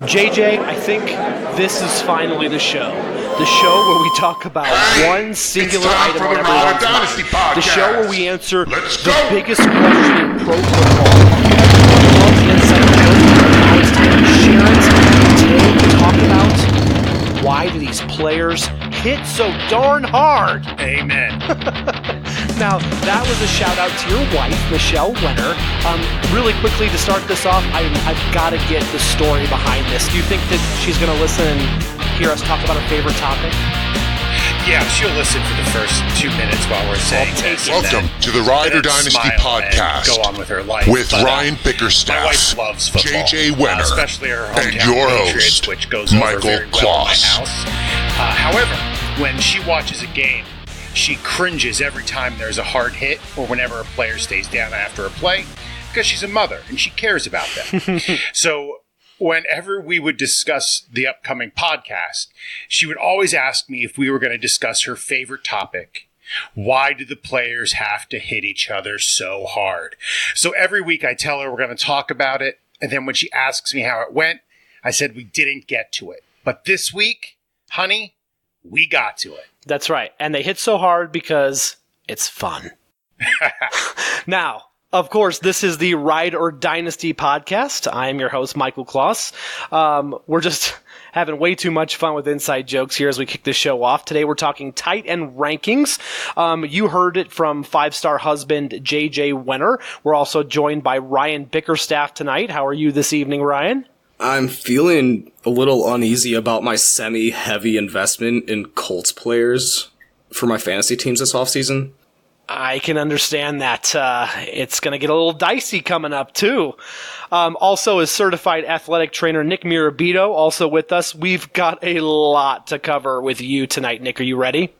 JJ, I think this is finally the show. The show where we talk about one singular item on everyone's mind. The show where we answer the biggest question in pro football. Everyone loves the inside joke. Now it's time to share it. Today we talk about why do these players hit so darn hard? Amen. Now, that was a shout-out to your wife, Michelle Wenner. Really quickly, to start this off, I've got to get the story behind this. Do you think that she's going to listen and hear us talk about her favorite topic? Yeah, she'll listen for the first 2 minutes while we're saying this. Welcome to the Rider Dynasty podcast. Go on with her life. With Ryan Bickerstaff, my wife loves football, JJ Wenner, especially her hometown and your Patriots, host, which goes Michael over very well in my Kloss. house. However, when she watches a game, she cringes every time there's a hard hit or whenever a player stays down after a play because she's a mother and she cares about them. So whenever we would discuss the upcoming podcast, she would always ask me if we were going to discuss her favorite topic. Why do the players have to hit each other so hard? So every week I tell her we're going to talk about it. And then when she asks me how it went, I said we didn't get to it. But this week, honey, we got to it. That's right. And they hit so hard because it's fun. Now, of course, this is the Ride or Dynasty podcast. I am your host, Michael Kloss. We're just having way too much fun with inside jokes here as we kick the show off. Today we're talking tight end rankings. You heard it from five-star husband JJ Wenner. We're also joined by Ryan Bickerstaff tonight. How are you this evening, Ryan? I'm feeling a little uneasy about my semi-heavy investment in Colts players for my fantasy teams this offseason. I can understand that. It's going to get a little dicey coming up, too. Also, is certified athletic trainer Nick Mirabito also with us. We've got a lot to cover with you tonight, Nick. Are you ready?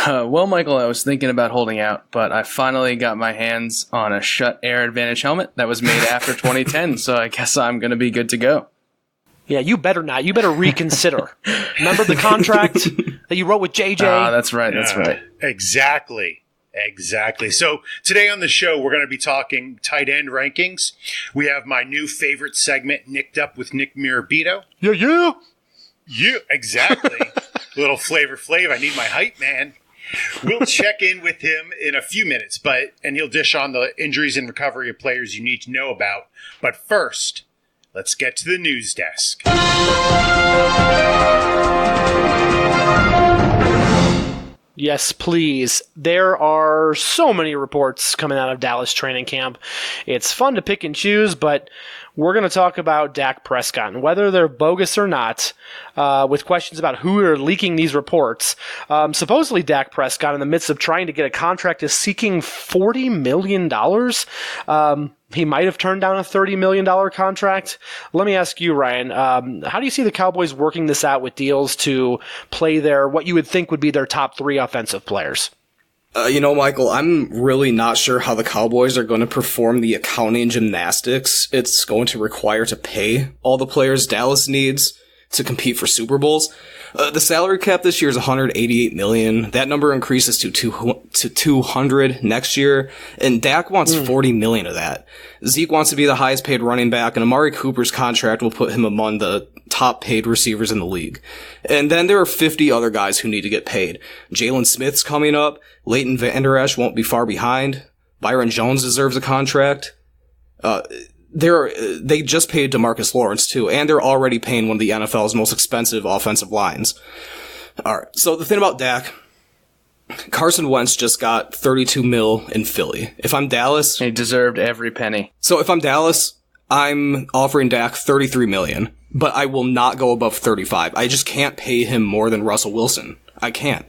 Well, Michael, I was thinking about holding out, but I finally got my hands on a Shut Air Advantage helmet that was made after 2010, so I guess I'm going to be good to go. Yeah, you better not. You better reconsider. Remember the contract that you wrote with JJ? That's right. That's right. Exactly. So today on the show, we're going to be talking tight end rankings. We have my new favorite segment, Nicked Up with Nick Mirabito. Yeah. Yeah, exactly. Little Flavor Flav. I need my hype, man. We'll check in with him in a few minutes, and he'll dish on the injuries and recovery of players you need to know about. But first, let's get to the news desk. Yes, please. There are so many reports coming out of Dallas training camp. It's fun to pick and choose, but we're going to talk about Dak Prescott and whether they're bogus or not, with questions about who are leaking these reports. Supposedly Dak Prescott, in the midst of trying to get a contract, is seeking $40 million. He might have turned down a $30 million contract. Let me ask you, Ryan, how do you see the Cowboys working this out with deals to play what you would think would be their top three offensive players? Michael, I'm really not sure how the Cowboys are going to perform the accounting gymnastics it's going to require to pay all the players Dallas needs to compete for Super Bowls. The salary cap this year is $188 million. That number increases to $200 next year, and Dak wants $40 million of that. Zeke wants to be the highest paid running back, and Amari Cooper's contract will put him among the top paid receivers in the league. And then there are 50 other guys who need to get paid. Jalen Smith's coming up. Leighton Vander Esch won't be far behind. Byron Jones deserves a contract. They just paid DeMarcus Lawrence too, and they're already paying one of the NFL's most expensive offensive lines. Alright, so the thing about Dak, Carson Wentz just got $32 million in Philly. If I'm Dallas... He deserved every penny. So if I'm Dallas, I'm offering Dak $33 million, but I will not go above 35. I just can't pay him more than Russell Wilson. I can't.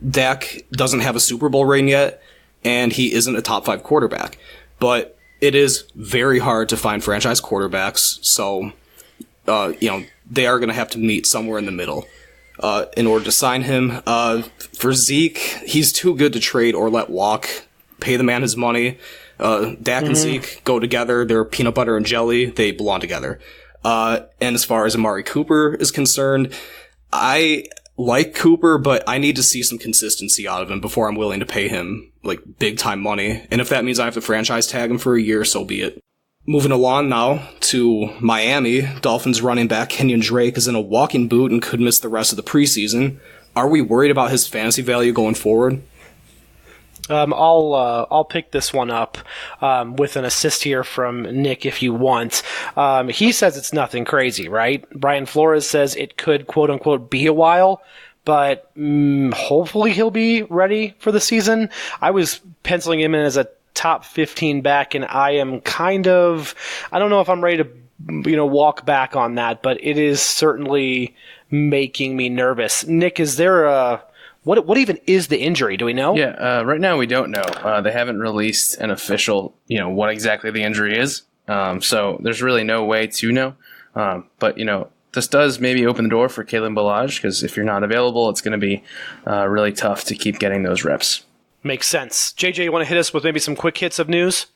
Dak doesn't have a Super Bowl ring yet, and he isn't a top 5 quarterback. But it is very hard to find franchise quarterbacks, so, they are going to have to meet somewhere in the middle in order to sign him. For Zeke, he's too good to trade or let walk. Pay the man his money. Dak and Zeke go together. They're peanut butter and jelly. They belong together. And as far as Amari Cooper is concerned, I like Cooper, but I need to see some consistency out of him before I'm willing to pay him, big-time money. And if that means I have to franchise tag him for a year, so be it. Moving along now to Miami, Dolphins running back Kenyon Drake is in a walking boot and could miss the rest of the preseason. Are we worried about his fantasy value going forward? I'll pick this one up with an assist here from Nick if you want. He says it's nothing crazy, right? Brian Flores says it could, quote unquote, be a while, but hopefully he'll be ready for the season. I was penciling him in as a top 15 back, and I am I don't know if I'm ready to walk back on that, but it is certainly making me nervous. Nick, is there what even is the injury? Do we know? Yeah, right now we don't know. They haven't released an official, what exactly the injury is. So there's really no way to know. But this does maybe open the door for Kalen Ballage, because if you're not available, it's going to be really tough to keep getting those reps. Makes sense. JJ, you want to hit us with maybe some quick hits of news?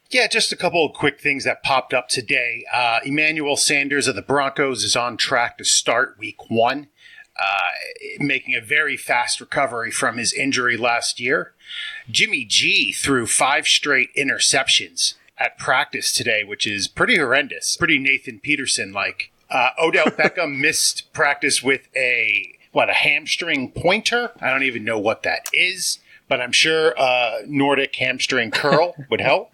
Yeah, just a couple of quick things that popped up today. Emmanuel Sanders of the Broncos is on track to start week 1. Making a very fast recovery from his injury last year. Jimmy G threw 5 straight interceptions at practice today, which is pretty horrendous. Pretty Nathan Peterson-like. Odell Beckham missed practice with a hamstring pointer? I don't even know what that is, but I'm sure Nordic hamstring curl would help.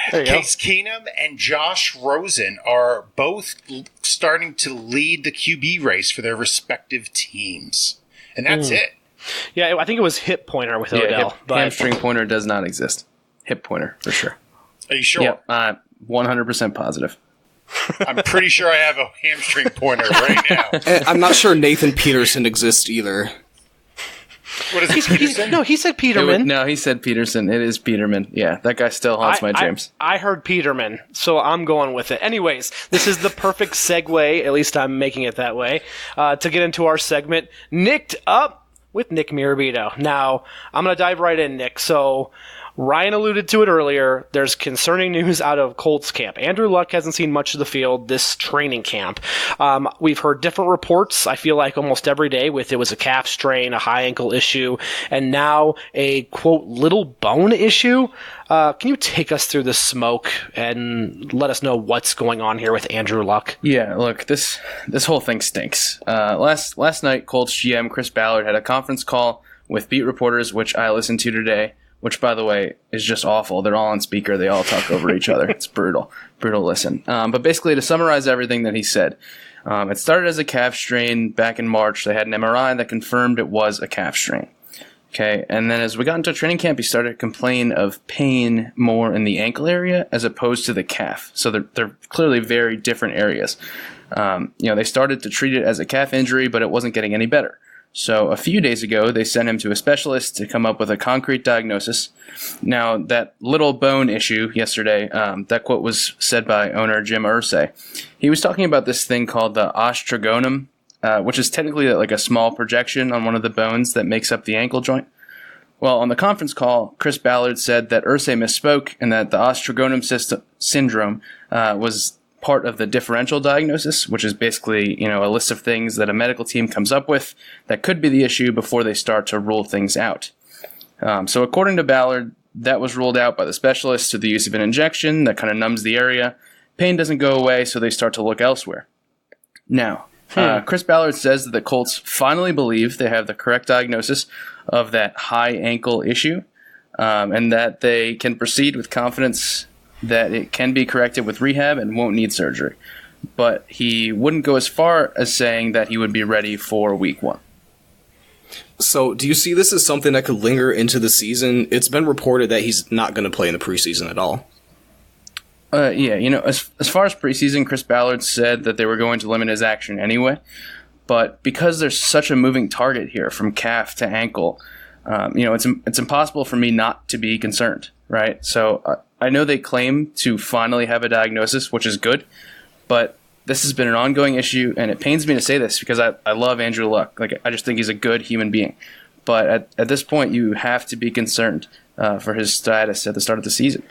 Case Keenum and Josh Rosen are both starting to lead the QB race for their respective teams. And that's it. Yeah, I think it was hip pointer with Odell. But hamstring pointer does not exist. Hip pointer, for sure. Are you sure? Yep, 100% positive. I'm pretty sure I have a hamstring pointer right now. I'm not sure Nathan Peterson exists either. What is it, Peterson? No, he said Peterman. No, he said Peterson. It is Peterman. Yeah, that guy still haunts my dreams. I heard Peterman, so I'm going with it. Anyways, this is the perfect segue, at least I'm making it that way, to get into our segment, Nicked Up with Nick Mirabito. Now, I'm going to dive right in, Nick. So, Ryan alluded to it earlier. There's concerning news out of Colts camp. Andrew Luck hasn't seen much of the field this training camp. We've heard different reports, I feel like almost every day, with it was a calf strain, a high ankle issue, and now a, quote, little bone issue. Can you take us through the smoke and let us know what's going on here with Andrew Luck? Yeah, look, this whole thing stinks. Last night, Colts GM Chris Ballard had a conference call with beat reporters, which I listened to today, which, by the way, is just awful. They're all on speaker. They all talk over each other. It's brutal. Brutal listen. But basically, to summarize everything that he said, it started as a calf strain back in March. They had an MRI that confirmed it was a calf strain. Okay, and then as we got into training camp, he started to complain of pain more in the ankle area as opposed to the calf. So they're clearly very different areas. They started to treat it as a calf injury, but it wasn't getting any better. So a few days ago, they sent him to a specialist to come up with a concrete diagnosis. Now, that little bone issue yesterday, that quote was said by owner Jim Irsay. He was talking about this thing called the osteogonum, which is technically like a small projection on one of the bones that makes up the ankle joint. Well, on the conference call, Chris Ballard said that Irsay misspoke and that the osteogonum syndrome was part of the differential diagnosis, which is basically, a list of things that a medical team comes up with that could be the issue before they start to rule things out. So according to Ballard, that was ruled out by the specialist through the use of an injection that kind of numbs the area. Pain doesn't go away, so they start to look elsewhere. Now, Chris Ballard says that the Colts finally believe they have the correct diagnosis of that high ankle issue, and that they can proceed with confidence that it can be corrected with rehab and won't need surgery. But he wouldn't go as far as saying that he would be ready for week 1. So, do you see this as something that could linger into the season? It's been reported that he's not going to play in the preseason at all. As far as preseason, Chris Ballard said that they were going to limit his action anyway. But because there's such a moving target here from calf to ankle, it's impossible for me not to be concerned, right? So I know they claim to finally have a diagnosis, which is good, but this has been an ongoing issue, and it pains me to say this because I love Andrew Luck. I just think he's a good human being. But at this point, you have to be concerned for his status at the start of the season.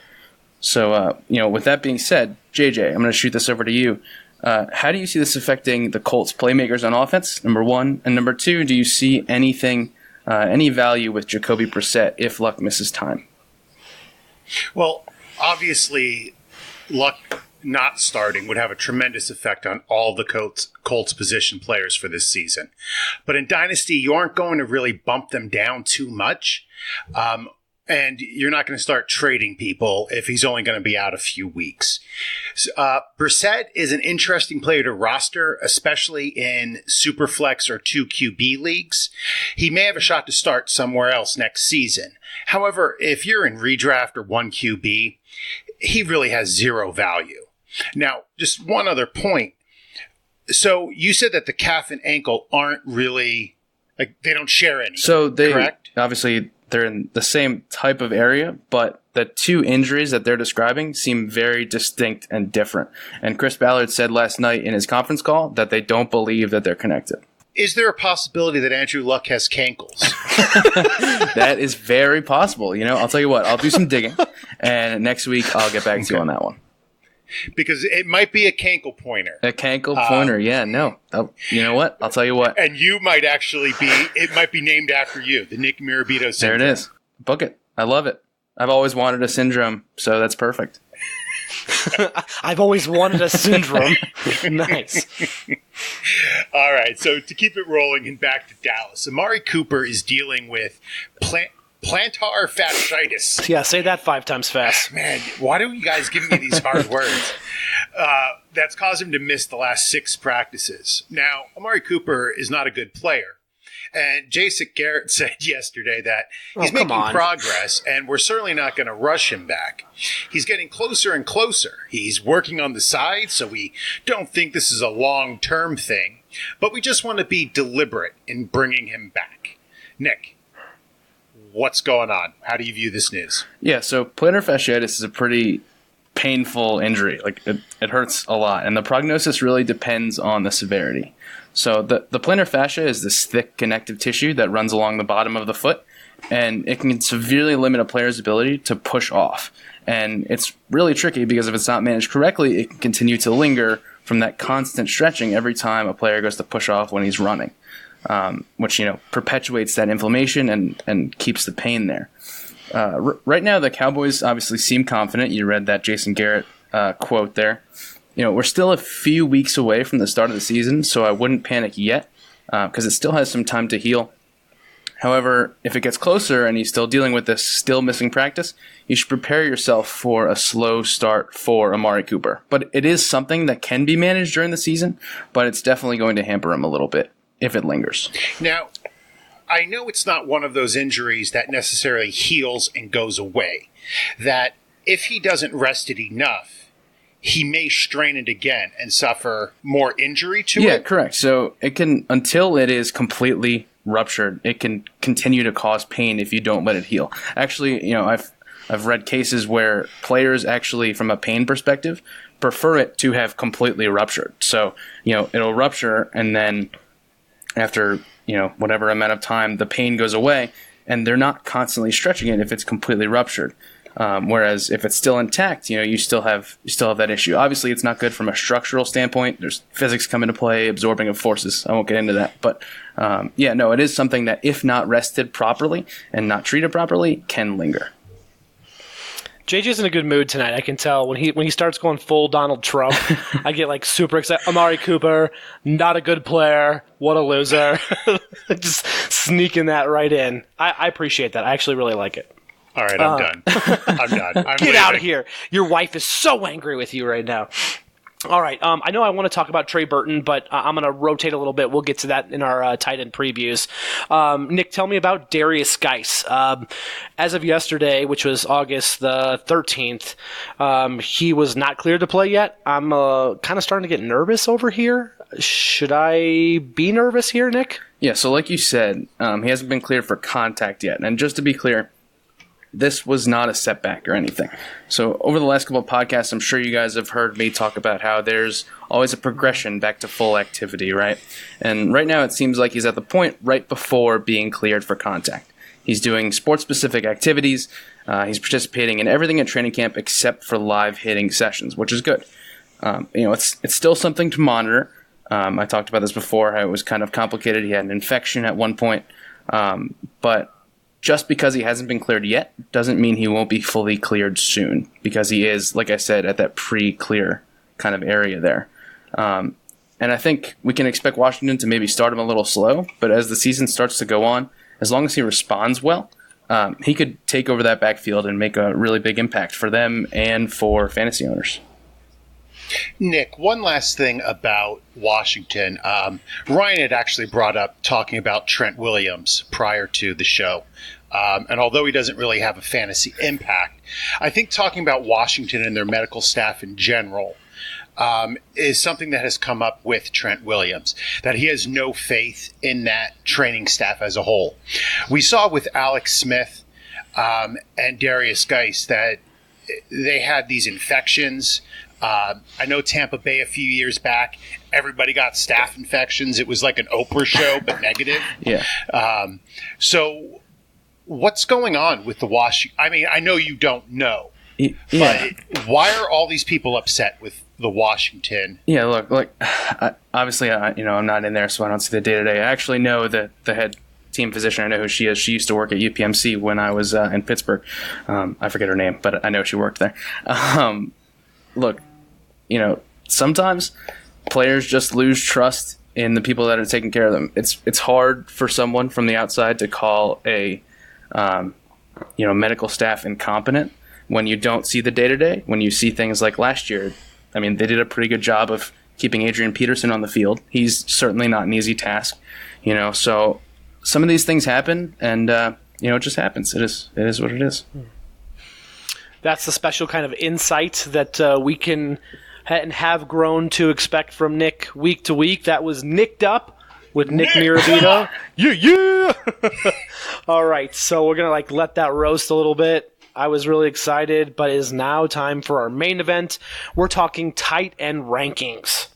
So, with that being said, JJ, I'm going to shoot this over to you. How do you see this affecting the Colts' playmakers on offense, number 1? And number 2, do you see anything, any value with Jacoby Brissett if Luck misses time? Well, obviously, Luck not starting would have a tremendous effect on all the Colts position players for this season. But in Dynasty, you aren't going to really bump them down too much. And you're not going to start trading people if he's only going to be out a few weeks. Brissett is an interesting player to roster, especially in Superflex or 2 QB leagues. He may have a shot to start somewhere else next season. However, if you're in redraft or 1 QB, he really has zero value. Now, just one other point. So you said that the calf and ankle aren't really, like, they don't share any. So they, correct? Obviously, they're in the same type of area, but the two injuries that they're describing seem very distinct and different. And Chris Ballard said last night in his conference call that they don't believe that they're connected. Is there a possibility that Andrew Luck has cankles? That is very possible. I'll tell you what, I'll do some digging, and next week I'll get back to you on that one. Because it might be a cankle pointer. A cankle pointer, yeah, no. You know what? I'll tell you what. And you might actually it might be named after you, the Nick Mirabito syndrome. There it is. Book it. I love it. I've always wanted a syndrome, so that's perfect. I've always wanted a syndrome. Nice. All right, so to keep it rolling and back to Dallas, Amari Cooper is dealing with plantar fasciitis. Yeah, say that 5 times fast. Man, why do you guys give me these hard words? That's caused him to miss the last 6 practices. Now, Amari Cooper is not a good player. And Jason Garrett said yesterday that he's making progress, and we're certainly not going to rush him back. He's getting closer and closer. He's working on the side, so we don't think this is a long-term thing. But we just want to be deliberate in bringing him back. Nick, what's going on? How do you view this news? Yeah, so plantar fasciitis is a pretty painful injury. Like, it hurts a lot, and the prognosis really depends on the severity. So the plantar fascia is this thick connective tissue that runs along the bottom of the foot, and it can severely limit a player's ability to push off. And it's really tricky because if it's not managed correctly, it can continue to linger from that constant stretching every time a player goes to push off when he's running, which perpetuates that inflammation and keeps the pain there. Right now, the Cowboys obviously seem confident. You read that Jason Garrett quote there. We're still a few weeks away from the start of the season, so I wouldn't panic yet because it still has some time to heal. However, if it gets closer and he's still dealing with this still missing practice, you should prepare yourself for a slow start for Amari Cooper. But it is something that can be managed during the season, but it's definitely going to hamper him a little bit if it lingers. Now, I know it's not one of those injuries that necessarily heals and goes away, that if he doesn't rest it enough, he may strain it again and suffer more injury to it? Yeah, correct. So it can, until it is completely ruptured, it can continue to cause pain if you don't let it heal. Actually, I've read cases where players actually, from a pain perspective, prefer it to have completely ruptured. So, it'll rupture, and then after, whatever amount of time, the pain goes away, and they're not constantly stretching it if it's completely ruptured. Whereas if it's still intact, you still have that issue. Obviously, it's not good from a structural standpoint. There's physics come into play, absorbing of forces. I won't get into that. But it is something that, if not rested properly and not treated properly, can linger. JJ's in a good mood tonight. I can tell when he starts going full Donald Trump, I get super excited. Amari Cooper, not a good player. What a loser. Just sneaking that right in. I appreciate that. I actually really like it. All right, I'm done. I'm done. I'm Get out of here. Your wife is so angry with you right now. All right. I know I want to talk about Trey Burton, but I'm going to rotate a little bit. We'll get to that in our tight end previews. Nick, tell me about Derrius Guice. As of yesterday, which was August the 13th, he was not cleared to play yet. I'm kind of starting to get nervous over here. Should I be nervous here, Nick? Yeah, so like you said, he hasn't been cleared for contact yet. And just to be clear, this was not a setback or anything. So over the last couple of podcasts, I'm sure you guys have heard me talk about how there's always a progression back to full activity, right? And right now it seems like he's at the point right before being cleared for contact. He's doing sports-specific activities. He's participating in everything at training camp except for live hitting sessions, which is good. It's still something to monitor. I talked about this before, how it was kind of complicated. He had an infection at one point. But just because he hasn't been cleared yet doesn't mean he won't be fully cleared soon, because he is, like I said, at that pre-clear kind of area there. And I think we can expect Washington to maybe start him a little slow, but as the season starts to go on, as long as he responds well, he could take over that backfield and make a really big impact for them and for fantasy owners. Nick, one last thing about Washington. Ryan had actually brought up talking about Trent Williams prior to the show. And although he doesn't really have a fantasy impact, I think talking about Washington and their medical staff in general is something that has come up with Trent Williams, that he has no faith in that training staff as a whole. We saw with Alex Smith and Derrius Guice that they had these infections. I know Tampa Bay a few years back, everybody got staph infections. It was like an Oprah show, but negative. Yeah. So what's going on with the Washington? I mean, I know you don't know, but why are all these people upset with the Washington? Yeah, look, obviously, I'm not in there, so I don't see the day-to-day. I actually know that the head team physician. I know who she is. She used to work at UPMC when I was in Pittsburgh. I forget her name, but I know she worked there. Look, sometimes players just lose trust in the people that are taking care of them. It's hard for someone from the outside to call a medical staff incompetent when you don't see the day-to-day, when you see things like last year. I mean, they did a pretty good job of keeping Adrian Peterson on the field. He's certainly not an easy task, so some of these things happen, and it just happens. It is what it is. That's the special kind of insight that we can and have grown to expect from Nick week to week. That was Nicked Up with Nick Mirabito. Yeah! All right, so we're going to let that roast a little bit. I was really excited, but it is now time for our main event. We're talking tight end rankings.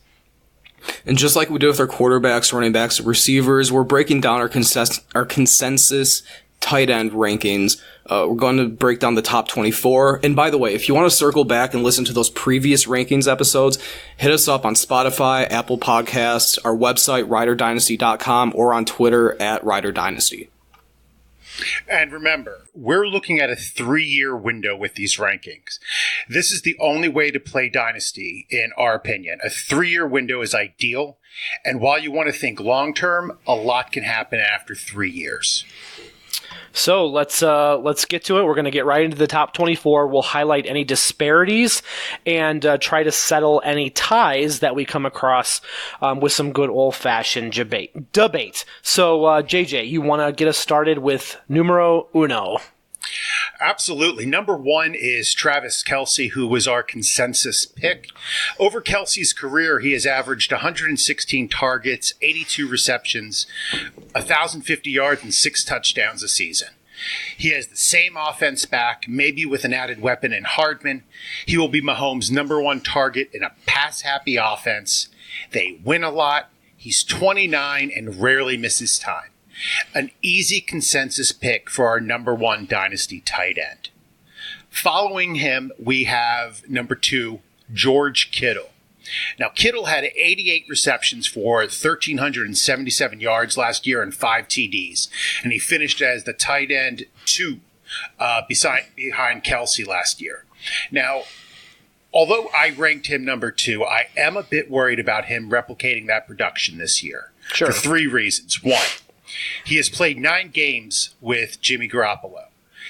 And just like we did with our quarterbacks, running backs, receivers, we're breaking down our consensus tight end rankings. We're going to break down the top 24. And by the way, if you want to circle back and listen to those previous rankings episodes, hit us up on Spotify, Apple Podcasts, our website, riderdynasty.com, or on Twitter at riderdynasty. And remember, we're looking at a 3-year window with these rankings. This is the only way to play Dynasty, in our opinion. A 3-year window is ideal. And while you want to think long-term, a lot can happen after 3 years. So let's get to it. We're going to get right into the top 24. We'll highlight any disparities and try to settle any ties that we come across with some good old-fashioned debate. So, JJ, you want to get us started with numero uno? Absolutely. Number 1 is Travis Kelce, who was our consensus pick. Over Kelce's career, he has averaged 116 targets, 82 receptions, 1,050 yards, and 6 touchdowns a season. He has the same offense back, maybe with an added weapon in Hardman. He will be Mahomes' number 1 target in a pass-happy offense. They win a lot. He's 29 and rarely misses time. An easy consensus pick for our number 1 Dynasty tight end. Following him, we have number 2, George Kittle. Now, Kittle had 88 receptions for 1,377 yards last year and 5 TDs, and he finished as the tight end 2 behind Kelce last year. Now, although I ranked him number 2, I am a bit worried about him replicating that production this year. Sure. For 3 reasons. 1, he has played 9 games with Jimmy Garoppolo.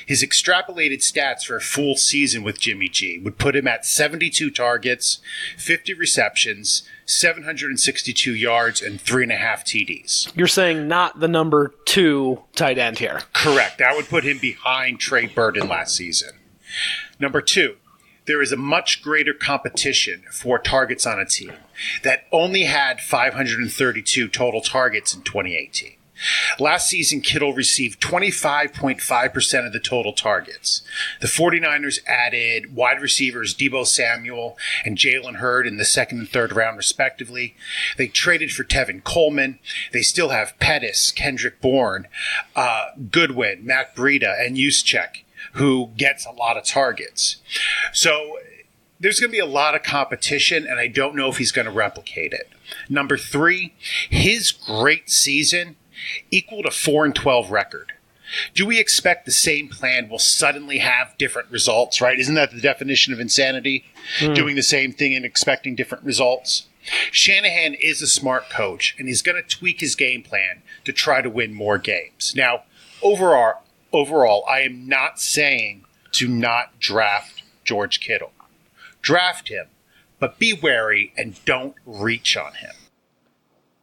His extrapolated stats for a full season with Jimmy G would put him at 72 targets, 50 receptions, 762 yards, and 3.5 TDs. You're saying not the number 2 tight end here. Correct. That would put him behind Trey Burton last season. Number 2, there is a much greater competition for targets on a team that only had 532 total targets in 2018. Last season, Kittle received 25.5% of the total targets. The 49ers added wide receivers Deebo Samuel and Jalen Hurd in the 2nd and 3rd round, respectively. They traded for Tevin Coleman. They still have Pettis, Kendrick Bourne, Goodwin, Matt Breida, and Juszczyk, who gets a lot of targets. So there's going to be a lot of competition, and I don't know if he's going to replicate it. Number 3, his great season equaled a 4-12 record. Do we expect the same plan will suddenly have different results, right? Isn't that the definition of insanity? Doing the same thing and expecting different results? Shanahan is a smart coach, and he's going to tweak his game plan to try to win more games. Now, overall, I am not saying to not draft George Kittle. Draft him, but be wary and don't reach on him.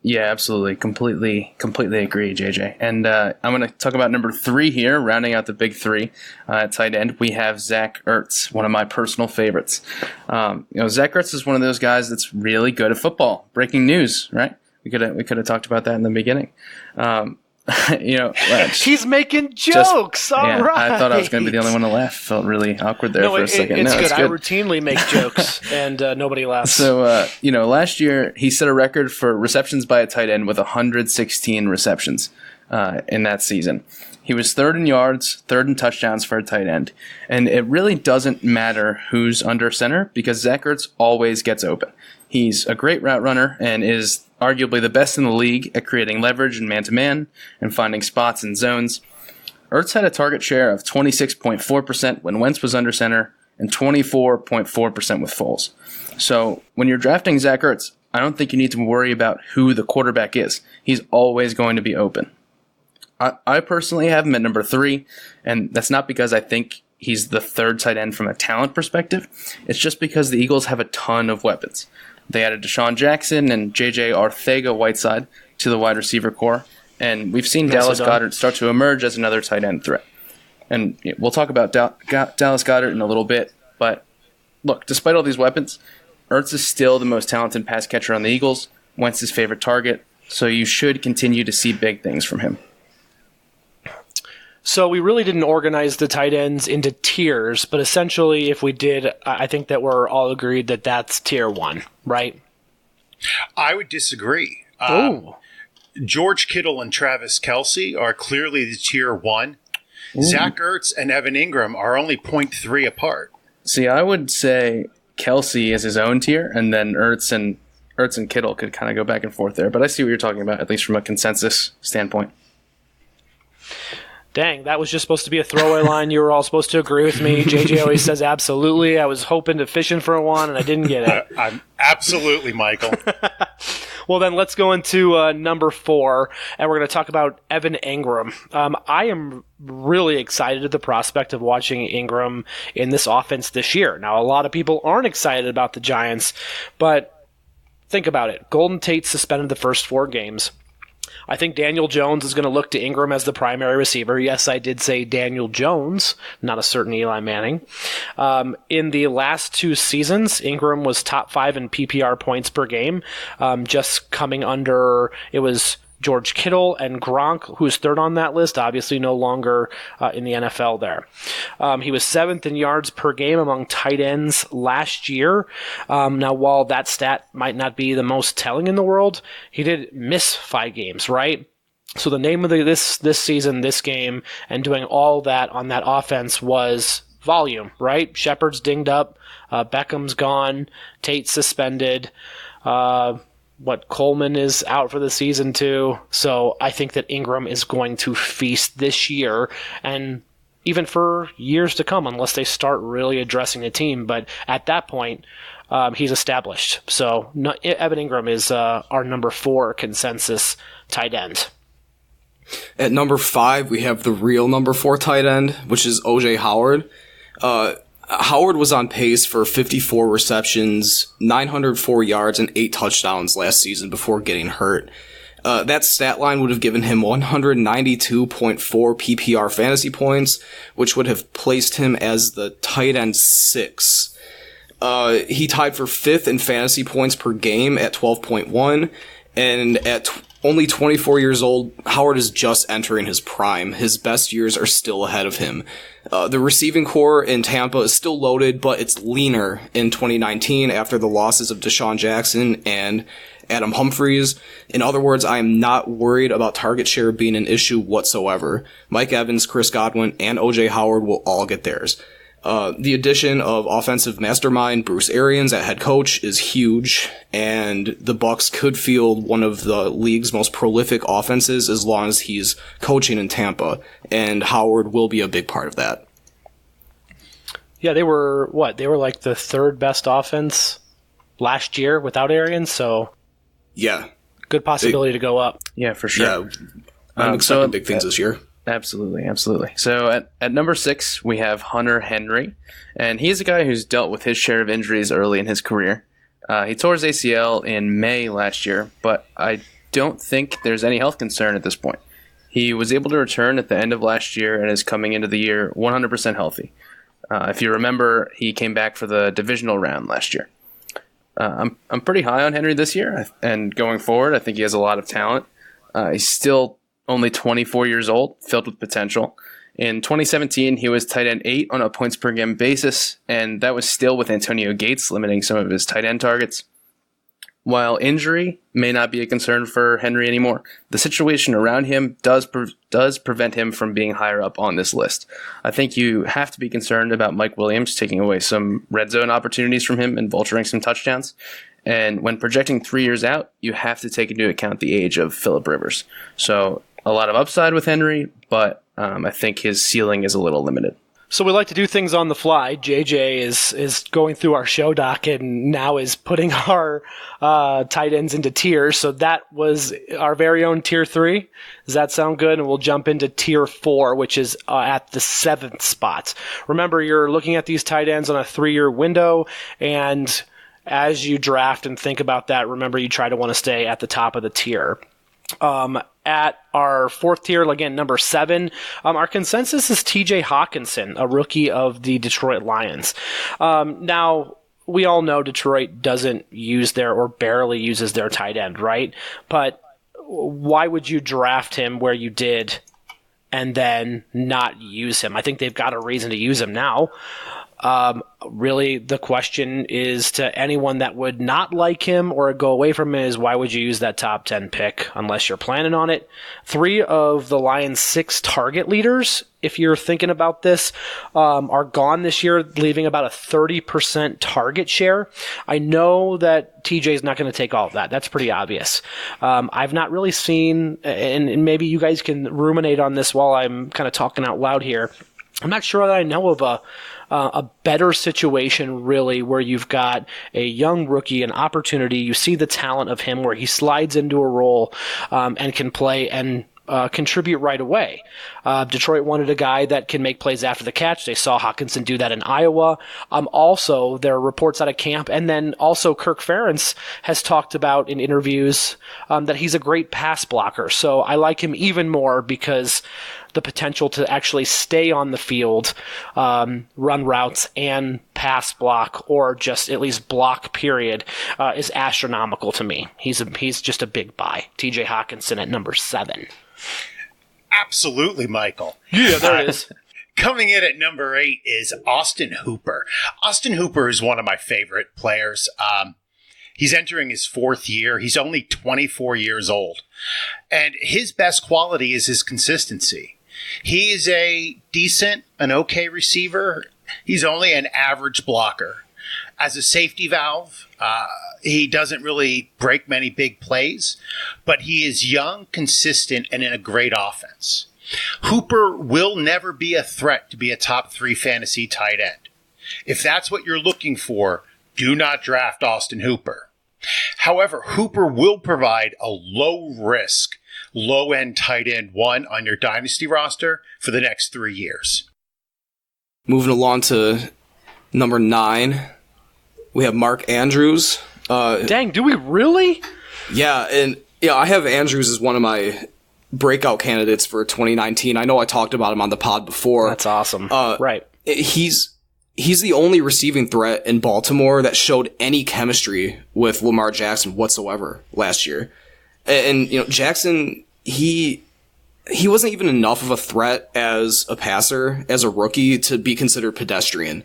Yeah, absolutely. Completely agree, JJ. And I'm going to talk about number 3 here, rounding out the big 3 at tight end. We have Zach Ertz, one of my personal favorites. Zach Ertz is one of those guys that's really good at football. Breaking news, right? We could have talked about that in the beginning. He's making jokes. All right. I thought I was going to be the only one to laugh. Felt really awkward there for a second. It's good. I routinely make jokes, and nobody laughs. So, last year he set a record for receptions by a tight end with 116 receptions in that season. He was 3rd in yards, 3rd in touchdowns for a tight end. And it really doesn't matter who's under center because Zach Ertz always gets open. He's a great route runner and is arguably the best in the league at creating leverage and man-to-man and finding spots and zones. Ertz had a target share of 26.4% when Wentz was under center and 24.4% with Foles. So when you're drafting Zach Ertz, I don't think you need to worry about who the quarterback is. He's always going to be open. I personally have him at number 3, and that's not because I think he's the 3rd tight end from a talent perspective. It's just because the Eagles have a ton of weapons. They added Deshaun Jackson and J.J. Arcega-Whiteside to the wide receiver core, and we've seen Dallas Goedert start to emerge as another tight end threat. And we'll talk about Dallas Goedert in a little bit, but look, despite all these weapons, Ertz is still the most talented pass catcher on the Eagles, Wentz's favorite target, so you should continue to see big things from him. So we really didn't organize the tight ends into tiers, but essentially if we did, I think that we're all agreed that that's tier 1, right? I would disagree. George Kittle and Travis Kelce are clearly the tier 1. Zach Ertz and Evan Ingram are only 0.3 apart. See, I would say Kelce is his own tier, and then Ertz and Kittle could kind of go back and forth there. But I see what you're talking about, at least from a consensus standpoint. Dang, that was just supposed to be a throwaway line. You were all supposed to agree with me. JJ always says absolutely. I was hoping to fish in for one, and I didn't get it. I'm absolutely, Michael. Well, then let's go into number 4, and we're going to talk about Evan Ingram. I am really excited at the prospect of watching Ingram in this offense this year. Now, a lot of people aren't excited about the Giants, but think about it. Golden Tate suspended the first 4 games. I think Daniel Jones is going to look to Ingram as the primary receiver. Yes, I did say Daniel Jones, not a certain Eli Manning. In the last 2 seasons, Ingram was top 5 in PPR points per game, just coming under, it was George Kittle and Gronk, who's 3rd on that list, obviously no longer in the NFL there. He was 7th in yards per game among tight ends last year. Now, while that stat might not be the most telling in the world, he did miss 5 games, right? So the name of this season, this game, and doing all that on that offense was volume, right? Shepard's dinged up, Beckham's gone, Tate's suspended, Coleman is out for the season too. So I think that Ingram is going to feast this year and even for years to come unless they start really addressing the team. But at that point, he's established. So Evan Ingram is our number 4 consensus tight end. At number 5, we have the real number 4 tight end, which is O.J. Howard. Howard was on pace for 54 receptions, 904 yards, and 8 touchdowns last season before getting hurt. That stat line would have given him 192.4 PPR fantasy points, which would have placed him as the tight end 6. He tied for 5th in fantasy points per game at 12.1, and at only 24 years old, Howard is just entering his prime. His best years are still ahead of him. The receiving core in Tampa is still loaded, but it's leaner in 2019 after the losses of Deshaun Jackson and Adam Humphries. In other words, I am not worried about target share being an issue whatsoever. Mike Evans, Chris Godwin, and O.J. Howard will all get theirs. The addition of offensive mastermind Bruce Arians at head coach is huge, and the Bucks could field one of the league's most prolific offenses as long as he's coaching in Tampa, and Howard will be a big part of that. Yeah, they were like the third best offense last year without Arians, so yeah, good possibility to go up. Yeah, for sure. Yeah, I'm expecting big things this year. Absolutely. So at number 6, we have Hunter Henry, and he's a guy who's dealt with his share of injuries early in his career. He tore his ACL in May last year, but I don't think there's any health concern at this point. He was able to return at the end of last year and is coming into the year 100% healthy. If you remember, he came back for the divisional round last year. I'm pretty high on Henry this year, and going forward, I think he has a lot of talent. He's still only 24 years old, filled with potential. In 2017, he was tight end 8 on a points per game basis, and that was still with Antonio Gates limiting some of his tight end targets. While injury may not be a concern for Henry anymore, the situation around him does prevent him from being higher up on this list. I think you have to be concerned about Mike Williams taking away some red zone opportunities from him and vulturing some touchdowns. And when projecting 3 years out, you have to take into account the age of Phillip Rivers. So a lot of upside with Henry, but I think his ceiling is a little limited. So we like to do things on the fly. JJ is going through our show doc and now is putting our tight ends into tiers. So that was our very own tier 3. Does that sound good? And we'll jump into tier 4, which is at the 7th spot. Remember, you're looking at these tight ends on a 3-year window, and as you draft and think about that, remember you try to want to stay at the top of the tier. At our 4th tier, again, number 7, our consensus is TJ Hawkinson, a rookie of the Detroit Lions. Now, we all know Detroit doesn't use or barely uses their tight end, right? But why would you draft him where you did and then not use him? I think they've got a reason to use him now. Really, the question is to anyone that would not like him or go away from him is, why would you use that top 10 pick unless you're planning on it? 3 of the Lions' 6 target leaders, if you're thinking about this, are gone this year, leaving about a 30% target share. I know that TJ is not going to take all of that. That's pretty obvious. I've not really seen, and maybe you guys can ruminate on this while I'm kind of talking out loud here. I'm not sure that I know of a better situation, really, where you've got a young rookie, an opportunity. You see the talent of him where he slides into a role and can play and contribute right away. Detroit wanted a guy that can make plays after the catch. They saw Hawkinson do that in Iowa. Also, there are reports out of camp, and then also Kirk Ferentz has talked about in interviews that he's a great pass blocker. So I like him even more because the potential to actually stay on the field, run routes, and pass block, or just at least block, period, is astronomical to me. He's just a big buy. TJ Hawkinson at number 7. Absolutely, Michael. Yeah, there it is. Coming in at number 8 is Austin Hooper. Austin Hooper is one of my favorite players. He's entering his 4th year. He's only 24 years old. And his best quality is his consistency. He is an okay receiver. He's only an average blocker. As a safety valve, he doesn't really break many big plays, but he is young, consistent, and in a great offense. Hooper will never be a threat to be a top 3 fantasy tight end. If that's what you're looking for, do not draft Austin Hooper. However, Hooper will provide a low-risk, low-end tight end 1 on your Dynasty roster for the next 3 years. Moving along to number 9, we have Mark Andrews. Dang, do we really? Yeah, and I have Andrews as one of my breakout candidates for 2019. I know I talked about him on the pod before. That's awesome. Right. He's the only receiving threat in Baltimore that showed any chemistry with Lamar Jackson whatsoever last year. And Jackson, he wasn't even enough of a threat as a passer, as a rookie, to be considered pedestrian.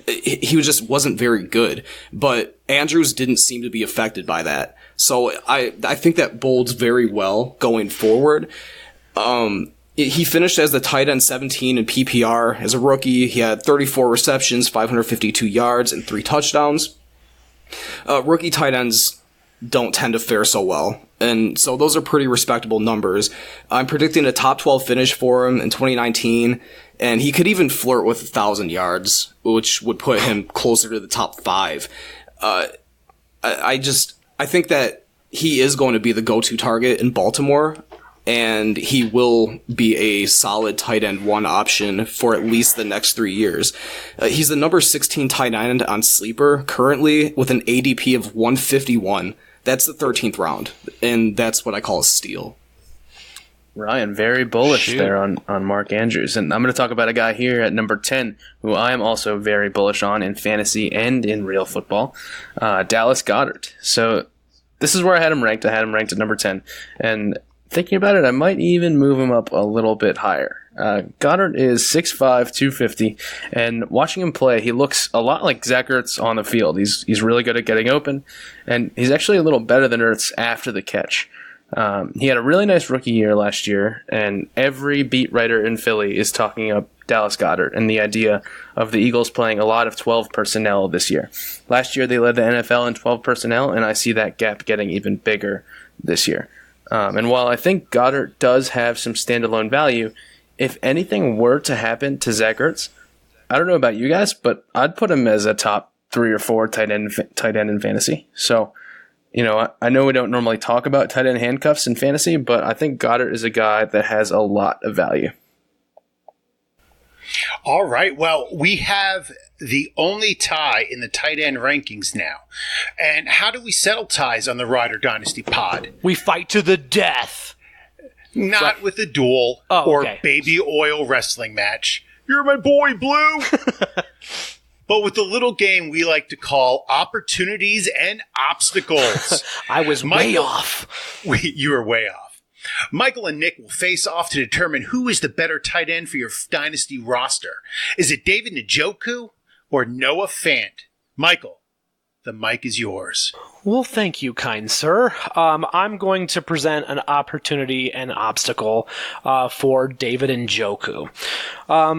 He just wasn't very good. But Andrews didn't seem to be affected by that. So I think that bodes very well going forward. He finished as the tight end 17 in PPR. As a rookie, he had 34 receptions, 552 yards, and 3 touchdowns. Rookie tight ends don't tend to fare so well, and so those are pretty respectable numbers. I'm predicting a top 12 finish for him in 2019, and he could even flirt with 1,000 yards, which would put him closer to the top 5. I think that he is going to be the go-to target in Baltimore, and he will be a solid tight end 1 option for at least the next 3 years. He's the number 16 tight end on Sleeper currently with an ADP of 151. That's the 13th round, and that's what I call a steal. Ryan, very bullish there on Mark Andrews. And I'm going to talk about a guy here at number 10 who I am also very bullish on in fantasy and in real football, Dallas Goedert. So this is where I had him ranked. I had him ranked at number 10. And thinking about it, I might even move him up a little bit higher. Goddard is 6'5", 250, and watching him play, he looks a lot like Zach Ertz on the field. He's really good at getting open, and he's actually a little better than Ertz after the catch. He had a really nice rookie year last year, and every beat writer in Philly is talking up Dallas Goedert and the idea of the Eagles playing a lot of 12 personnel this year. Last year, they led the NFL in 12 personnel, and I see that gap getting even bigger this year. And while I think Goddard does have some standalone value, if anything were to happen to Zach Ertz, I don't know about you guys, but I'd put him as a top 3 or 4 tight end in fantasy. So, I know we don't normally talk about tight end handcuffs in fantasy, but I think Goddard is a guy that has a lot of value. All right. Well, we have the only tie in the tight end rankings now. And how do we settle ties on the Rider Dynasty pod? We fight to the death. Not with a duel or baby oil wrestling match. You're my boy, Blue. But with the little game we like to call opportunities and obstacles. I was way off. You were way off. Michael and Nick will face off to determine who is the better tight end for your Dynasty roster. Is it David Njoku or Noah Fant? Michael, the mic is yours. Well, thank you, kind sir. I'm going to present an opportunity and obstacle for David Njoku.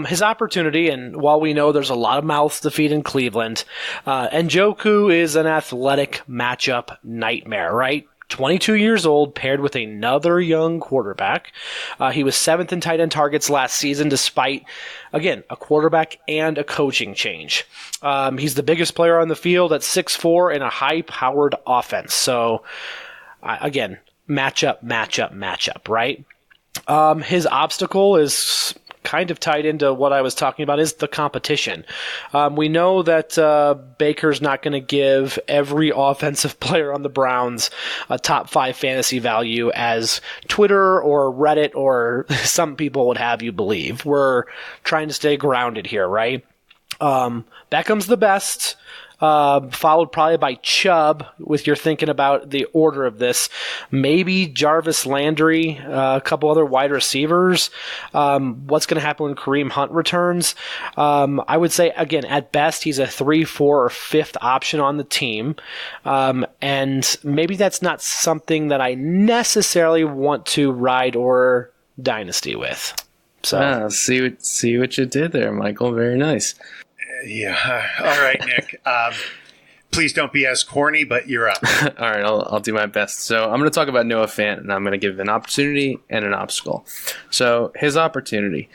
His opportunity, and while we know there's a lot of mouths to feed in Cleveland, Njoku is an athletic matchup nightmare, right? 22 years old, paired with another young quarterback. He was 7th in tight end targets last season, despite, again, a quarterback and a coaching change. He's the biggest player on the field at 6'4" in a high-powered offense. So, again, matchup, right? His obstacle is kind of tied into what I was talking about, is the competition. We know that Baker's not going to give every offensive player on the Browns a top 5 fantasy value as Twitter or Reddit or some people would have you believe. We're trying to stay grounded here, right? Beckham's the best, followed probably by Chubb, with your thinking about the order of this. Maybe Jarvis Landry, a couple other wide receivers. What's going to happen when Kareem Hunt returns? I would say, again, at best, he's a 3, 4, or 5th option on the team. And maybe that's not something that I necessarily want to ride or dynasty with. So see what you did there, Michael. Very nice. Yeah. All right, Nick. Please don't be as corny, but you're up. All right, I'll do my best. So I'm going to talk about Noah Fant, and I'm going to give an opportunity and an obstacle. So his opportunity,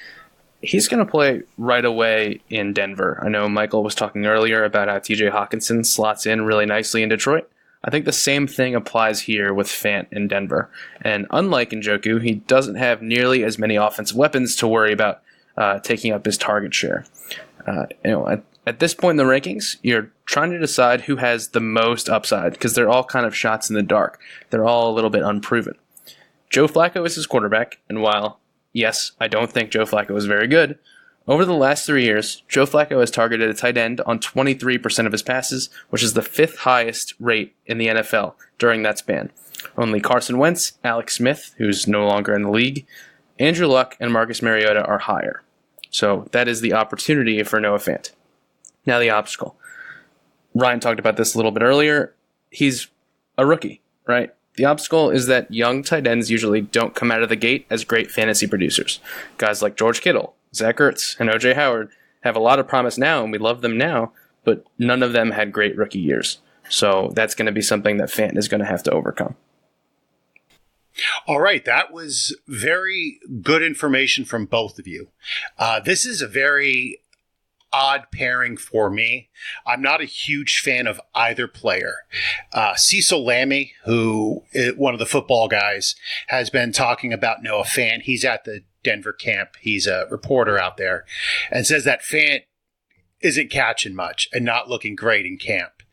he's going to play right away in Denver. I know Michael was talking earlier about how TJ Hawkinson slots in really nicely in Detroit. I think the same thing applies here with Fant in Denver. And unlike Njoku, he doesn't have nearly as many offensive weapons to worry about taking up his target share. At this point in the rankings, you're trying to decide who has the most upside because they're all kind of shots in the dark. They're all a little bit unproven. Joe Flacco is his quarterback, and while, yes, I don't think Joe Flacco is very good, over the last 3 years, Joe Flacco has targeted a tight end on 23% of his passes, which is the 5th highest rate in the NFL during that span. Only Carson Wentz, Alex Smith, who's no longer in the league, Andrew Luck, and Marcus Mariota are higher. So that is the opportunity for Noah Fant. Now the obstacle. Ryan talked about this a little bit earlier. He's a rookie, right? The obstacle is that young tight ends usually don't come out of the gate as great fantasy producers. Guys like George Kittle, Zach Ertz, and O.J. Howard have a lot of promise now, and we love them now, but none of them had great rookie years. So that's going to be something that Fant is going to have to overcome. All right, that was very good information from both of you. This is a very odd pairing for me. I'm not a huge fan of either player. Cecil Lammey, who is one of the football guys, has been talking about Noah Fant. He's at the Denver camp. He's a reporter out there, and says that Fant isn't catching much and not looking great in camp.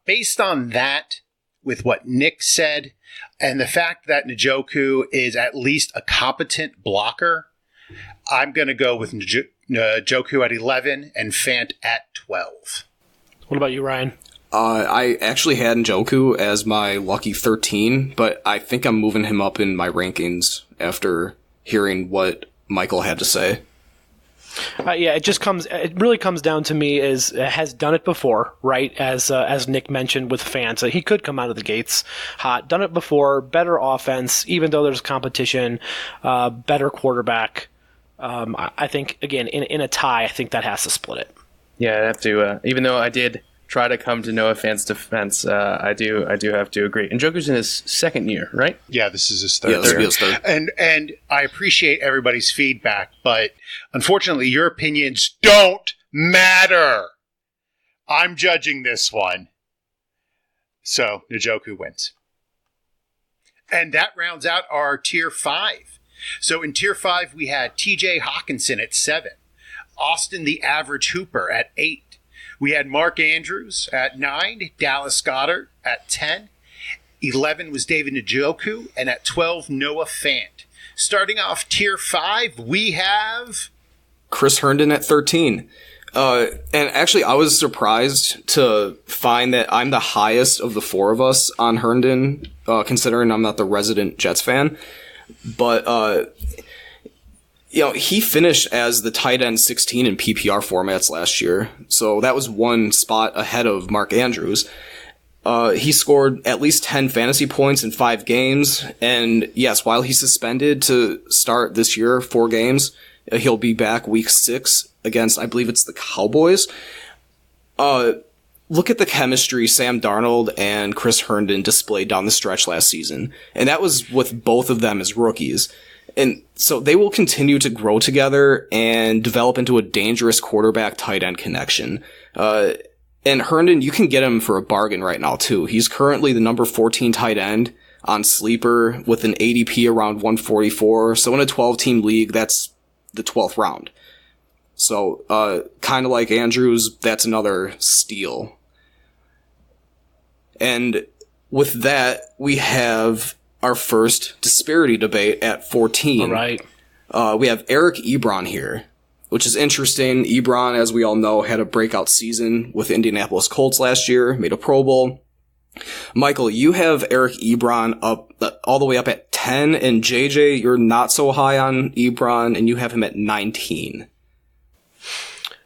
Based on that, with what Nick said, and the fact that Njoku is at least a competent blocker, I'm going to go with Njoku at 11 and Fant at 12. What about you, Ryan? I actually had Njoku as my lucky 13, but I think I'm moving him up in my rankings after hearing what Michael had to say. It really comes down to me is has done it before, right? As Nick mentioned with Fant, he could come out of the gates hot. Done it before, better offense, even though there's competition, better quarterback. I think again in a tie, I think that has to split it. Yeah, I have to. Even though I did try to come to Noah Fant's defense, I do have to agree. And Njoku's in his second year, right? Yeah, this is his third. Yeah, this will be his third. And I appreciate everybody's feedback, but unfortunately, your opinions don't matter. I'm judging this one. So, Njoku wins. And that rounds out our Tier 5. So, in Tier 5, we had TJ Hawkinson at 7. Austin the Average Hooper at 8. We had Mark Andrews at 9. Dallas Goedert at 10. 11 was David Njoku. And at 12, Noah Fant. Starting off Tier 5, we have Chris Herndon at 13. And actually, I was surprised to find that I'm the highest of the four of us on Herndon, considering I'm not the resident Jets fan. But, he finished as the tight end 16 in PPR formats last year. So that was one spot ahead of Mark Andrews. He scored at least 10 fantasy points in 5 games. And yes, while he's suspended to start this year, 4 games, he'll be back week 6 against, I believe it's the Cowboys. Look at the chemistry Sam Darnold and Chris Herndon displayed down the stretch last season. And that was with both of them as rookies. And so they will continue to grow together and develop into a dangerous quarterback tight end connection. And Herndon, you can get him for a bargain right now too. He's currently the number 14 tight end on Sleeper with an ADP around 144. So in a 12-team league, that's the 12th round. So, kind of like Andrews, that's another steal. And with that, we have our first disparity debate at 14. All right. We have Eric Ebron here, which is interesting. Ebron, as we all know, had a breakout season with Indianapolis Colts last year, made a Pro Bowl. Michael, you have Eric Ebron up all the way up at 10, and JJ, you're not so high on Ebron, and you have him at 19.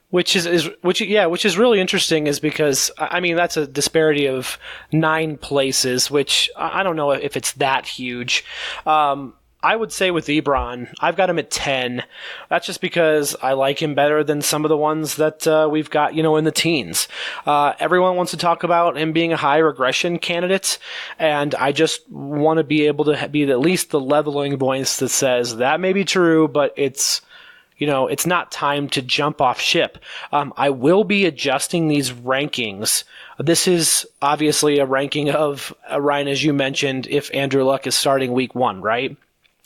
Which is really interesting is because, I mean, that's a disparity of 9 places, which I don't know if it's that huge. I would say with Ebron, I've got him at 10. That's just because I like him better than some of the ones that we've got, in the teens. Everyone wants to talk about him being a high regression candidate, and I just want to be able to be at least the leveling voice that says that may be true, but it's not time to jump off ship. I will be adjusting these rankings. This is obviously a ranking of, Ryan, as you mentioned, if Andrew Luck is starting week 1, right?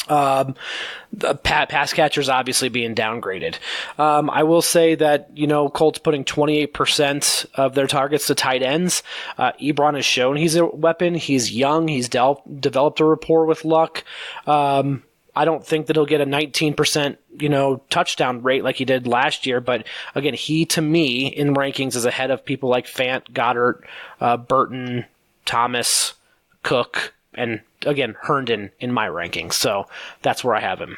The pass catchers obviously being downgraded. I will say that, Colts putting 28% of their targets to tight ends. Ebron has shown he's a weapon. He's young. He's developed a rapport with Luck. I don't think that he'll get a 19%, touchdown rate like he did last year. But again, he, to me, in rankings is ahead of people like Fant, Goddard, Burton, Thomas, Cook, and again, Herndon in my rankings. So that's where I have him.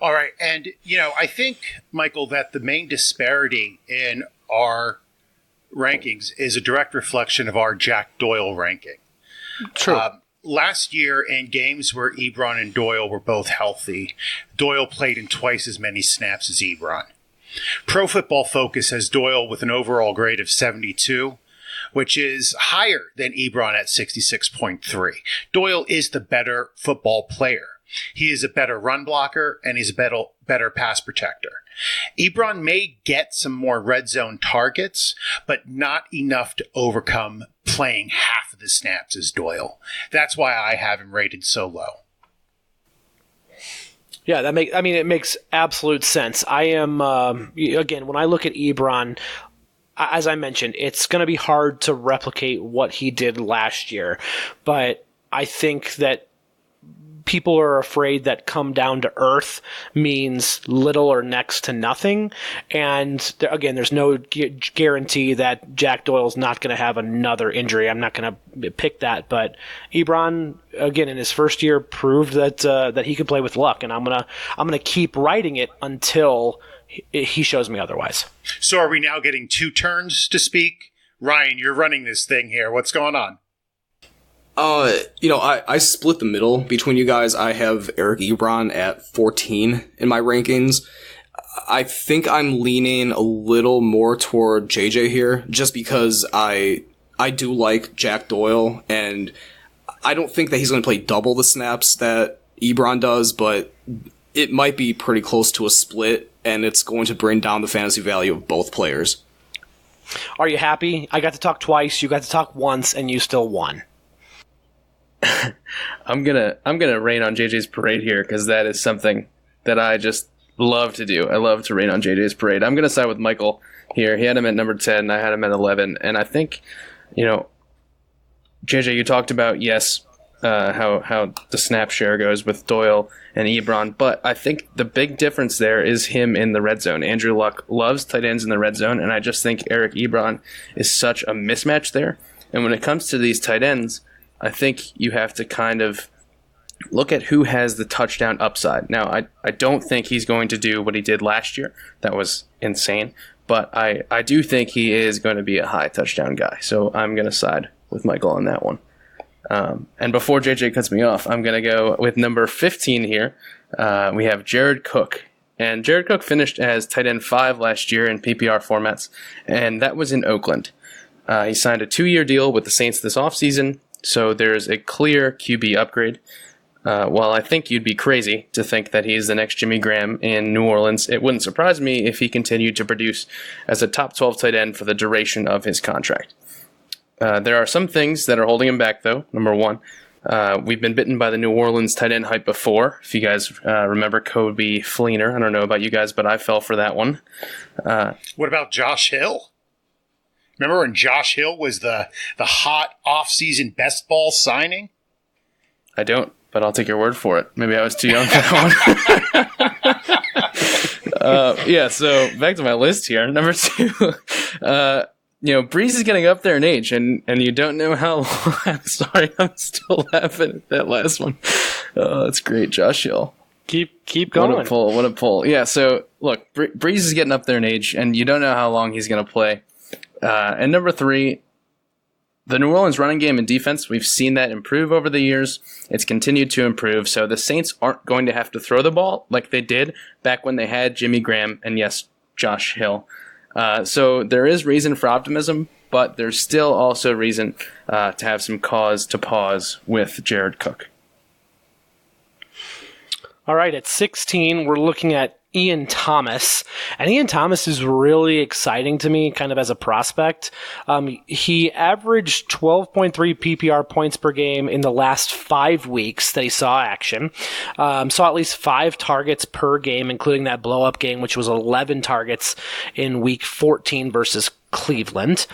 All right. And, I think, Michael, that the main disparity in our rankings is a direct reflection of our Jack Doyle ranking. True. Last year, in games where Ebron and Doyle were both healthy, Doyle played in twice as many snaps as Ebron. Pro Football Focus has Doyle with an overall grade of 72, which is higher than Ebron at 66.3. Doyle is the better football player. He is a better run blocker, and he's a better pass protector. Ebron may get some more red zone targets, but not enough to overcome playing half of the snaps as Doyle. That's why I have him rated so low. Yeah, it makes absolute sense. I am again, when I look at Ebron, as I mentioned, it's going to be hard to replicate what he did last year, but I think that people are afraid that come down to earth means little or next to nothing. And again, there's no guarantee that Jack Doyle's not going to have another injury. I'm not going to pick that, but Ebron, again, in his first year proved that he could play with luck, and I'm gonna keep writing it until he shows me otherwise. So are we now getting two turns to speak? Ryan, you're running this thing here. What's going on? I split the middle between you guys. I have Eric Ebron at 14 in my rankings. I think I'm leaning a little more toward JJ here, just because I do like Jack Doyle, and I don't think that he's going to play double the snaps that Ebron does, but it might be pretty close to a split, and it's going to bring down the fantasy value of both players. Are you happy? I got to talk twice, you got to talk once, and you still won. I'm gonna rain on JJ's parade here, because that is something that I just love to do. I love to rain on JJ's parade. I'm gonna side with Michael here. He had him at number 10. I had him at 11, and I think, JJ, you talked about how the snap share goes with Doyle and Ebron, but I think the big difference there is him in the red zone. Andrew Luck loves tight ends in the red zone, and I just think Eric Ebron is such a mismatch there. And when it comes to these tight ends, I think you have to kind of look at who has the touchdown upside. Now, I don't think he's going to do what he did last year. That was insane. But I do think he is going to be a high touchdown guy. So I'm going to side with Michael on that one. And before JJ cuts me off, I'm going to go with number 15 here. We have Jared Cook. And Jared Cook finished as tight end 5 last year in PPR formats, and that was in Oakland. He signed a 2-year deal with the Saints this offseason. So there's a clear QB upgrade. While I think you'd be crazy to think that he's the next Jimmy Graham in New Orleans, it wouldn't surprise me if he continued to produce as a top 12 tight end for the duration of his contract. There are some things that are holding him back, though. Number one, we've been bitten by the New Orleans tight end hype before. If you guys remember Kobe Fleener, I don't know about you guys, but I fell for that one. What about Josh Hill? Remember when Josh Hill was the hot off-season best ball signing? I don't, but I'll take your word for it. Maybe I was too young for that one. So back to my list here. Number 2, Breeze is getting up there in age, and you don't know how long. I'm sorry, I'm still laughing at that last one. Oh, that's great, Josh Hill. Keep going. What a pull. Yeah, so look, Breeze is getting up there in age, and you don't know how long he's going to play. And number 3, the New Orleans running game and defense, we've seen that improve over the years. It's continued to improve, so the Saints aren't going to have to throw the ball like they did back when they had Jimmy Graham and, yes, Josh Hill. So there is reason for optimism, but there's still also reason to have some cause to pause with Jared Cook. All right, at 16, we're looking at Ian Thomas, and Ian Thomas is really exciting to me kind of as a prospect. He averaged 12.3 PPR points per game in the last 5 weeks that he saw action. Saw at least 5 targets per game, including that blow-up game, which was 11 targets in week 14 versus Cleveland.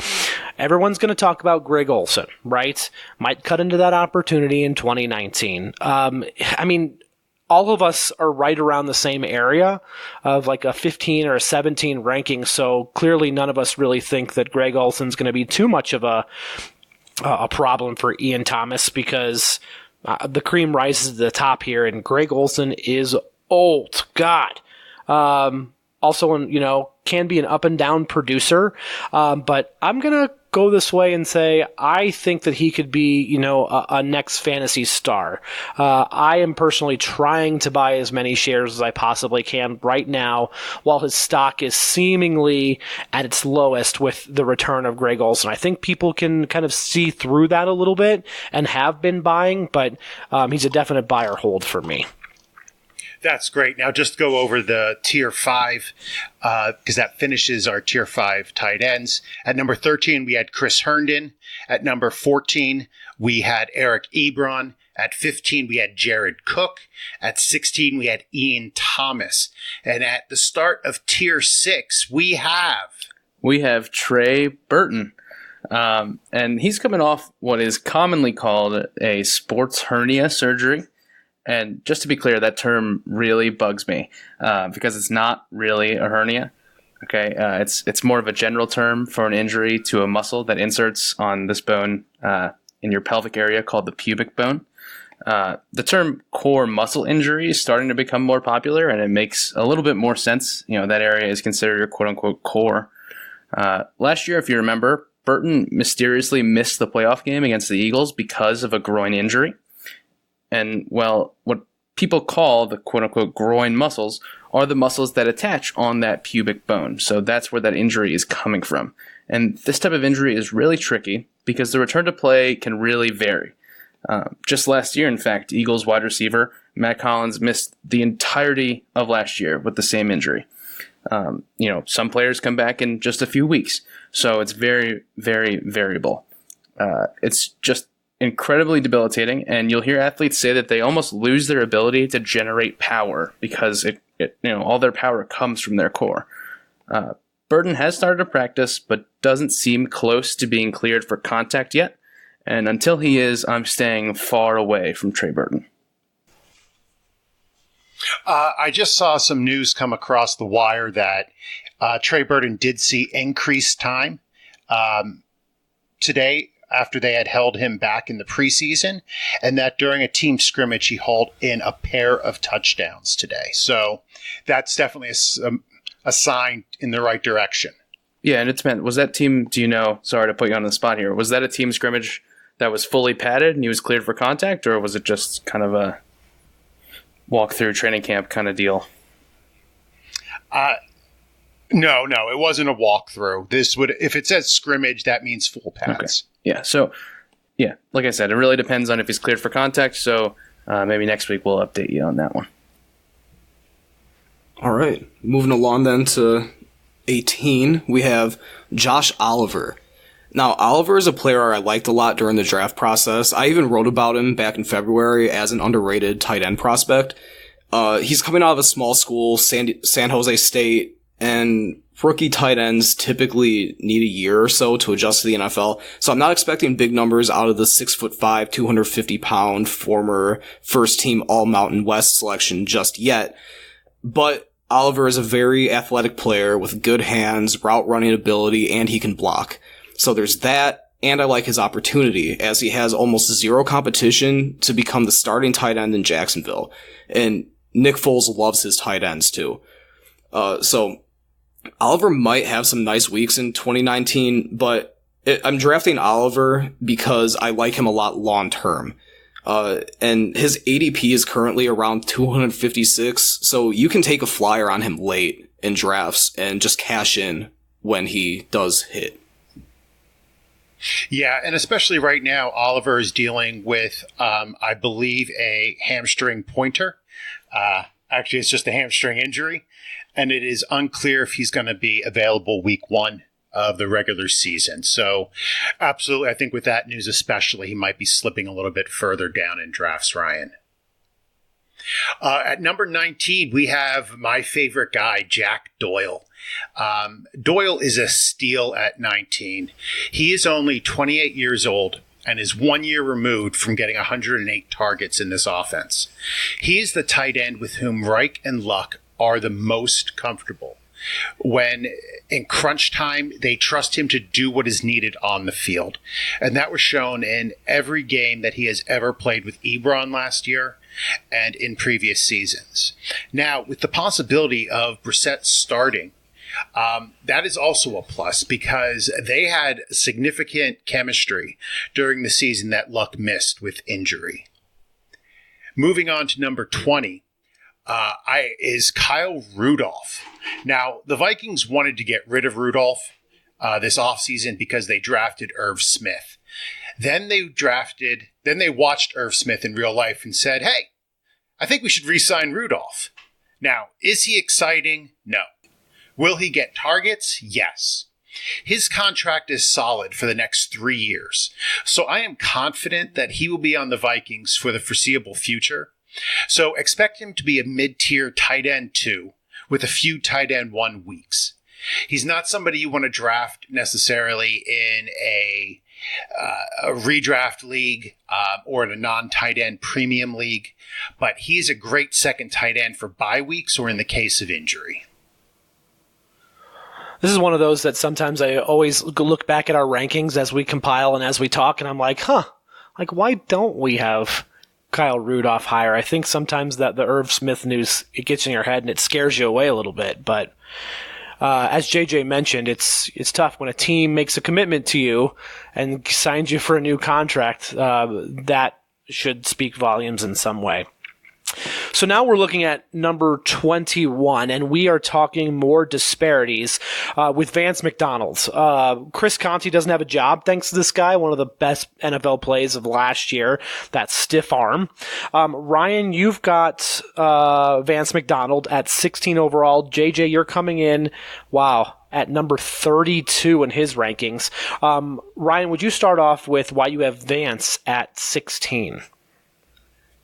Everyone's going to talk about Greg Olsen, right? Might cut into that opportunity in 2019. All of us are right around the same area of like a 15 or a 17 ranking, so clearly none of us really think that Greg Olsen's going to be too much of a problem for Ian Thomas, because the cream rises to the top here, and Greg Olsen is old. God. Also, can be an up and down producer, but I'm going to go this way and say I think that he could be, a next fantasy star. I am personally trying to buy as many shares as I possibly can right now, while his stock is seemingly at its lowest with the return of Greg Olsen. I think people can kind of see through that a little bit and have been buying, but he's a definite buy or hold for me. That's great. Now just go over the Tier 5, because that finishes our Tier 5 tight ends. At number 13, we had Chris Herndon. At number 14, we had Eric Ebron. At 15, we had Jared Cook. At 16, we had Ian Thomas. And at the start of Tier 6, we have Trey Burton. And he's coming off what is commonly called a sports hernia surgery. And just to be clear, that term really bugs me because it's not really a hernia. Okay, it's more of a general term for an injury to a muscle that inserts on this bone in your pelvic area called the pubic bone. The term core muscle injury is starting to become more popular, and it makes a little bit more sense. That area is considered your quote-unquote core. Last year, if you remember, Burton mysteriously missed the playoff game against the Eagles because of a groin injury. And, well, what people call the quote-unquote groin muscles are the muscles that attach on that pubic bone. So that's where that injury is coming from. And this type of injury is really tricky because the return to play can really vary. Just last year, in fact, Eagles wide receiver Matt Collins missed the entirety of last year with the same injury. Some players come back in just a few weeks. So it's very, very variable. It's just incredibly debilitating, and you'll hear athletes say that they almost lose their ability to generate power because all their power comes from their core. Burton has started to practice, but doesn't seem close to being cleared for contact yet. And until he is, I'm staying far away from Trey Burton. I just saw some news come across the wire that Trey Burton did see increased time today after they had held him back in the preseason, and that during a team scrimmage, he hauled in a pair of touchdowns today. So that's definitely a sign in the right direction. Yeah, and was that team, sorry to put you on the spot here, was that a team scrimmage that was fully padded and he was cleared for contact, or was it just kind of a walk-through training camp kind of deal? No, it wasn't a walkthrough. If it says scrimmage, that means full pads. Okay. Yeah, so, like I said, it really depends on if he's cleared for contact, so maybe next week we'll update you on that one. All right, moving along then to 18, we have Josh Oliver. Now, Oliver is a player I liked a lot during the draft process. I even wrote about him back in February as an underrated tight end prospect. He's coming out of a small school, San Jose State, and rookie tight ends typically need a year or so to adjust to the NFL. So I'm not expecting big numbers out of the 6'5", 250-pound former first-team All-Mountain West selection just yet. But Oliver is a very athletic player with good hands, route running ability, and he can block. So there's that, and I like his opportunity, as he has almost zero competition to become the starting tight end in Jacksonville. And Nick Foles loves his tight ends, too. So Oliver might have some nice weeks in 2019, but I'm drafting Oliver because I like him a lot long-term. And his ADP is currently around 256, so you can take a flyer on him late in drafts and just cash in when he does hit. Yeah, and especially right now, Oliver is dealing with, I believe, a hamstring pointer. Actually, it's just a hamstring injury, and it is unclear if he's going to be available week 1 of the regular season. So, absolutely, I think with that news especially, he might be slipping a little bit further down in drafts, Ryan. At number 19, we have my favorite guy, Jack Doyle. Doyle is a steal at 19. He is only 28 years old and is 1 year removed from getting 108 targets in this offense. He is the tight end with whom Reich and Luck are the most comfortable. When in crunch time, they trust him to do what is needed on the field. And that was shown in every game that he has ever played with Ebron last year and in previous seasons. Now, with the possibility of Brissett starting, that is also a plus because they had significant chemistry during the season that Luck missed with injury. Moving on to number 20 is Kyle Rudolph. Now, the Vikings wanted to get rid of Rudolph this offseason because they drafted Irv Smith. Then they watched Irv Smith in real life and said, hey, I think we should re-sign Rudolph. Now, is he exciting? No. Will he get targets? Yes. His contract is solid for the next 3 years, so I am confident that he will be on the Vikings for the foreseeable future. So expect him to be a mid-tier tight end 2 with a few tight end 1 weeks. He's not somebody you want to draft necessarily in a redraft league or in a non-tight end premium league, but he's a great second tight end for bye weeks or in the case of injury. This is one of those that sometimes I always look back at our rankings as we compile and as we talk, and I'm like, why don't we have Kyle Rudolph higher? I think sometimes that the Irv Smith news, it gets in your head and it scares you away a little bit, but as JJ mentioned, it's tough when a team makes a commitment to you and signs you for a new contract. That should speak volumes in some way. So now we're looking at number 21, and we are talking more disparities with Vance McDonald. Chris Conte doesn't have a job thanks to this guy, one of the best NFL plays of last year, that stiff arm. Ryan, you've got Vance McDonald at 16 overall. JJ, you're coming in, at number 32 in his rankings. Ryan, would you start off with why you have Vance at 16?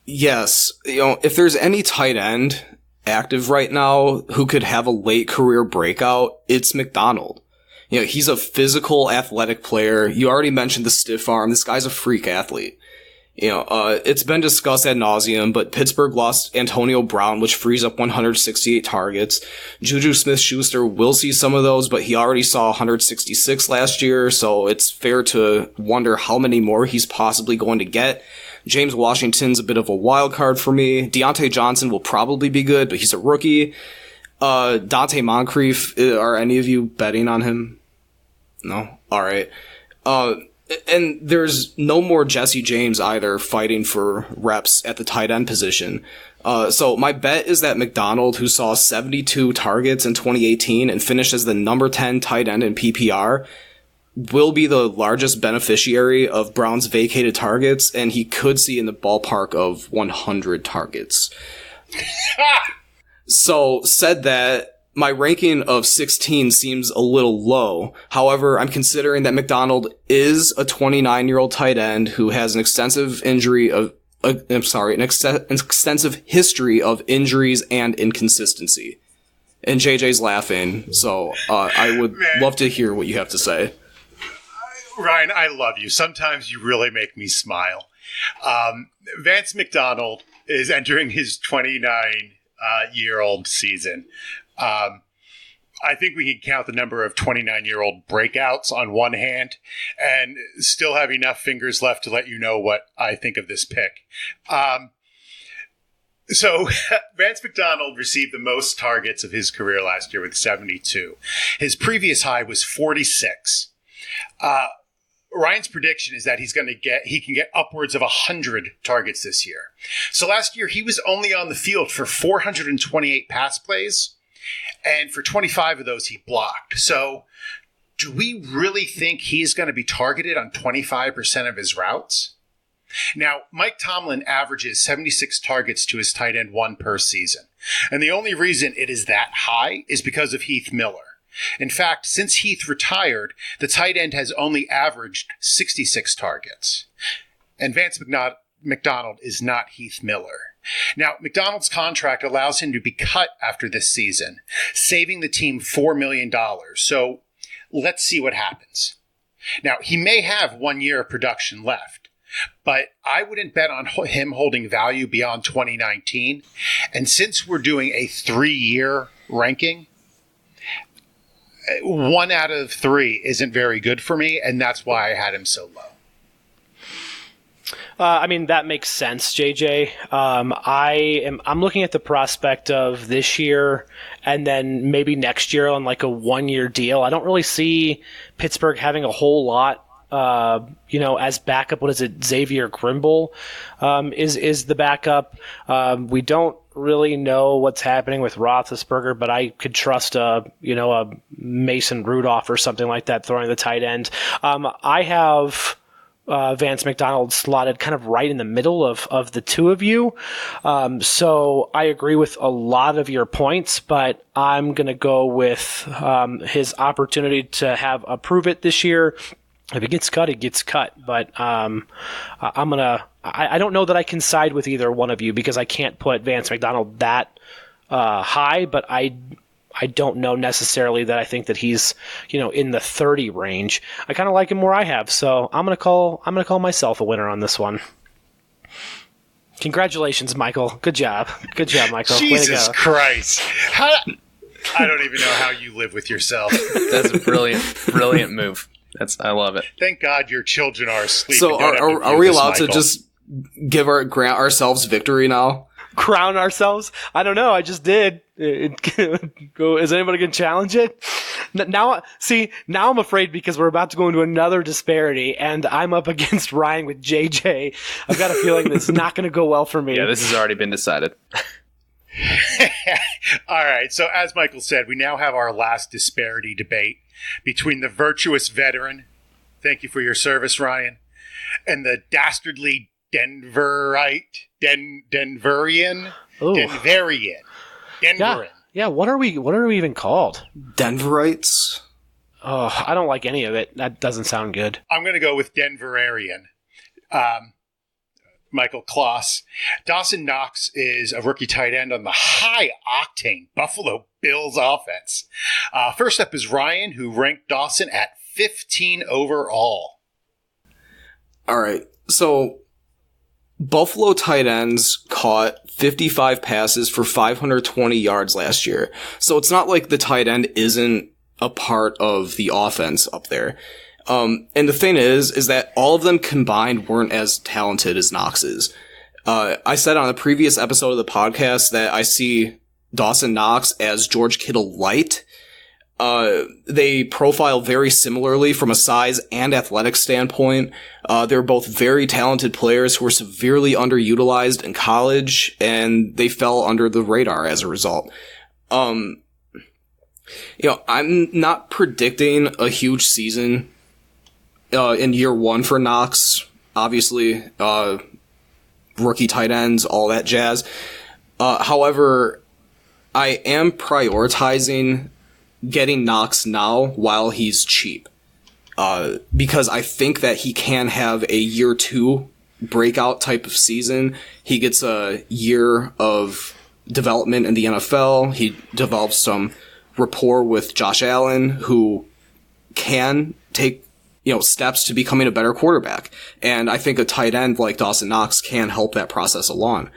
Yes. If there's any tight end active right now who could have a late career breakout, it's McDonald. He's a physical, athletic player. You already mentioned the stiff arm. This guy's a freak athlete. It's been discussed ad nauseum, but Pittsburgh lost Antonio Brown, which frees up 168 targets. Juju Smith-Schuster will see some of those, but he already saw 166 last year, so it's fair to wonder how many more he's possibly going to get. James Washington's a bit of a wild card for me. Deontay Johnson will probably be good, but he's a rookie. Dante Moncrief, are any of you betting on him? No? Alright. And there's no more Jesse James either fighting for reps at the tight end position. So my bet is that McDonald, who saw 72 targets in 2018 and finished as the number 10 tight end in PPR, will be the largest beneficiary of Brown's vacated targets, and he could see in the ballpark of 100 targets. So, said that, my ranking of 16 seems a little low. However, I'm considering that McDonald is a 29-year-old tight end who has an extensive extensive history of injuries and inconsistency. And JJ's laughing, so I would love to hear what you have to say. Ryan, I love you. Sometimes you really make me smile. Vance McDonald is entering his 29-year-old season. I think we can count the number of 29-year-old breakouts on one hand and still have enough fingers left to let you know what I think of this pick. So Vance McDonald received the most targets of his career last year with 72. His previous high was 46. Ryan's prediction is that he can get upwards of 100 targets this year. So last year, he was only on the field for 428 pass plays, and for 25 of those, he blocked. So do we really think he's going to be targeted on 25% of his routes? Now, Mike Tomlin averages 76 targets to his tight end 1 per season, and the only reason it is that high is because of Heath Miller. In fact, since Heath retired, the tight end has only averaged 66 targets. And Vance McDonald is not Heath Miller. Now, McDonald's contract allows him to be cut after this season, saving the team $4 million. So let's see what happens. Now, he may have 1 year of production left, but I wouldn't bet on him holding value beyond 2019. And since we're doing a 3-year ranking, 1 out of 3 isn't very good for me, and that's why I had him so low. I mean, that makes sense, JJ. I'm looking at the prospect of this year and then maybe next year on like a 1-year deal. I don't really see Pittsburgh having a whole lot, as backup. What is it? Xavier Grimble is the backup. We don't really know what's happening with Roethlisberger, but I could trust a Mason Rudolph or something like that throwing the tight end. I have Vance McDonald slotted kind of right in the middle of the two of you. So I agree with a lot of your points, but I'm going to go with his opportunity to have a prove it this year. If he gets cut, he gets cut. But I don't know that I can side with either one of you because I can't put Vance McDonald that high, but I don't know necessarily that I think that he's, in the 30 range. I kind of like him where I have, so I'm gonna call myself a winner on this one. Congratulations, Michael. Good job, Michael. Jesus Christ! I don't even know how you live with yourself. That's a brilliant move. I love it. Thank God your children are asleep. So are we allowed to just grant ourselves victory now? Crown ourselves? I don't know. I just did. Is anybody going to challenge it? Now I'm afraid because we're about to go into another disparity, and I'm up against Ryan with JJ. I've got a feeling this is not going to go well for me. Yeah, this has already been decided. All right. So as Michael said, we now have our last disparity debate between the virtuous veteran, thank you for your service, Ryan, and the dastardly Denverian. Ooh. Denverian. Yeah, what are we even called? Denverites? Oh, I don't like any of it. That doesn't sound good. I'm going to go with Denverian. Michael Kloss. Dawson Knox is a rookie tight end on the high-octane Buffalo Bills offense. First up is Ryan, who ranked Dawson at 15 overall. All right, so Buffalo tight ends caught 55 passes for 520 yards last year. So it's not like the tight end isn't a part of the offense up there. And the thing is that all of them combined weren't as talented as Knox is. I said on a previous episode of the podcast that I see Dawson Knox as George Kittle light. They profile very similarly from a size and athletic standpoint. They're both very talented players who were severely underutilized in college, and they fell under the radar as a result. I'm not predicting a huge season in year one for Knox. Obviously, rookie tight ends, all that jazz. However, I am prioritizing getting Knox now while he's cheap. Because I think that he can have a year two breakout type of season. He gets a year of development in the NFL. He develops some rapport with Josh Allen, who can take steps to becoming a better quarterback. And I think a tight end like Dawson Knox can help that process along.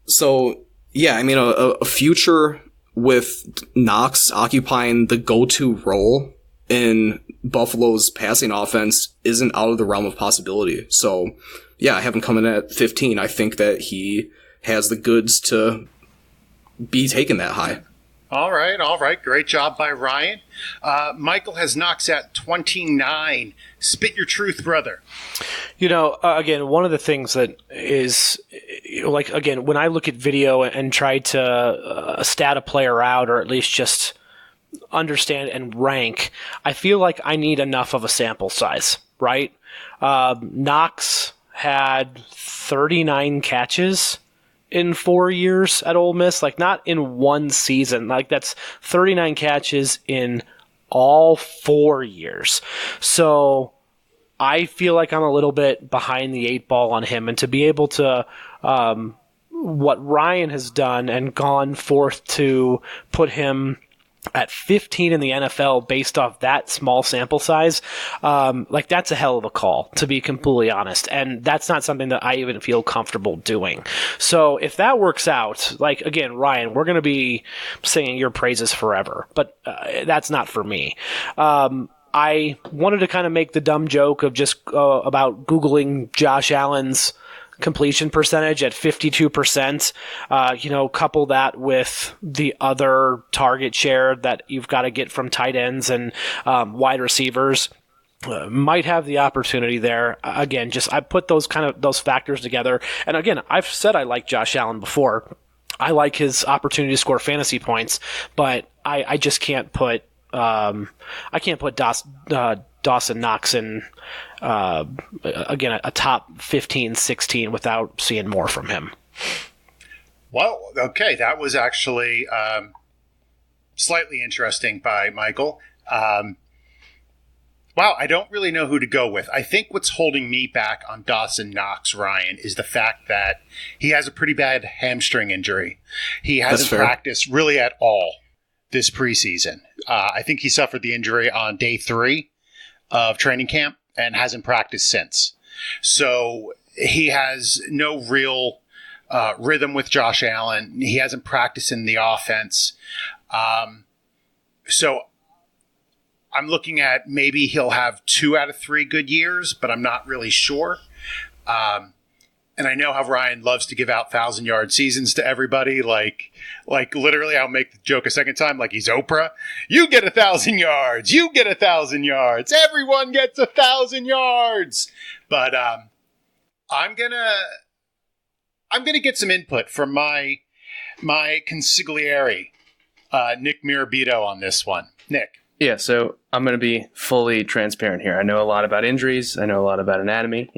So yeah, I mean, a future with Knox occupying the go-to role in Buffalo's passing offense isn't out of the realm of possibility. So yeah, I have him coming at 15. I think that he has the goods to be taken that high. All right. Great job by Ryan. Michael has Knox at 29. Spit your truth, brother. Again, one of the things that is, when I look at video and try to stat a player out, or at least just understand and rank, I feel like I need enough of a sample size, right? Knox had 39 catches in 4 years at Ole Miss, not in one season. That's 39 catches in all 4 years. So I feel like I'm a little bit behind the 8 ball on him, and to be able to, what Ryan has done and gone forth to put him at 15 in the NFL based off that small sample size, that's a hell of a call, to be completely honest. And that's not something that I even feel comfortable doing. So if that works out, again, Ryan, we're going to be singing your praises forever, but that's not for me. I wanted to kind of make the dumb joke of just about Googling Josh Allen's completion percentage at 52%. Couple that with the other target share that you've got to get from tight ends and wide receivers. Might have the opportunity there. Again, I put those factors together. And again, I've said I like Josh Allen before. I like his opportunity to score fantasy points, but I just can't put Dawson Knox in again a top 15, 16 without seeing more from him. Well, okay, that was actually slightly interesting by Michael. Wow, I don't really know who to go with. I think what's holding me back on Dawson Knox, Ryan, is the fact that he has a pretty bad hamstring injury. He hasn't practiced really at all this preseason. I think he suffered the injury on day 3 of training camp and hasn't practiced since. So he has no real rhythm with Josh Allen. He hasn't practiced in the offense. So I'm looking at maybe he'll have 2 out of 3 good years, but I'm not really sure. And I know how Ryan loves to give out 1,000-yard seasons to everybody. Like literally, I'll make the joke a second time, like he's Oprah. You get 1,000 yards. You get 1,000 yards. Everyone gets 1,000 yards. But I'm gonna get some input from my consigliere, Nick Mirabito, on this one. Nick. Yeah, so I'm going to be fully transparent here. I know a lot about injuries. I know a lot about anatomy.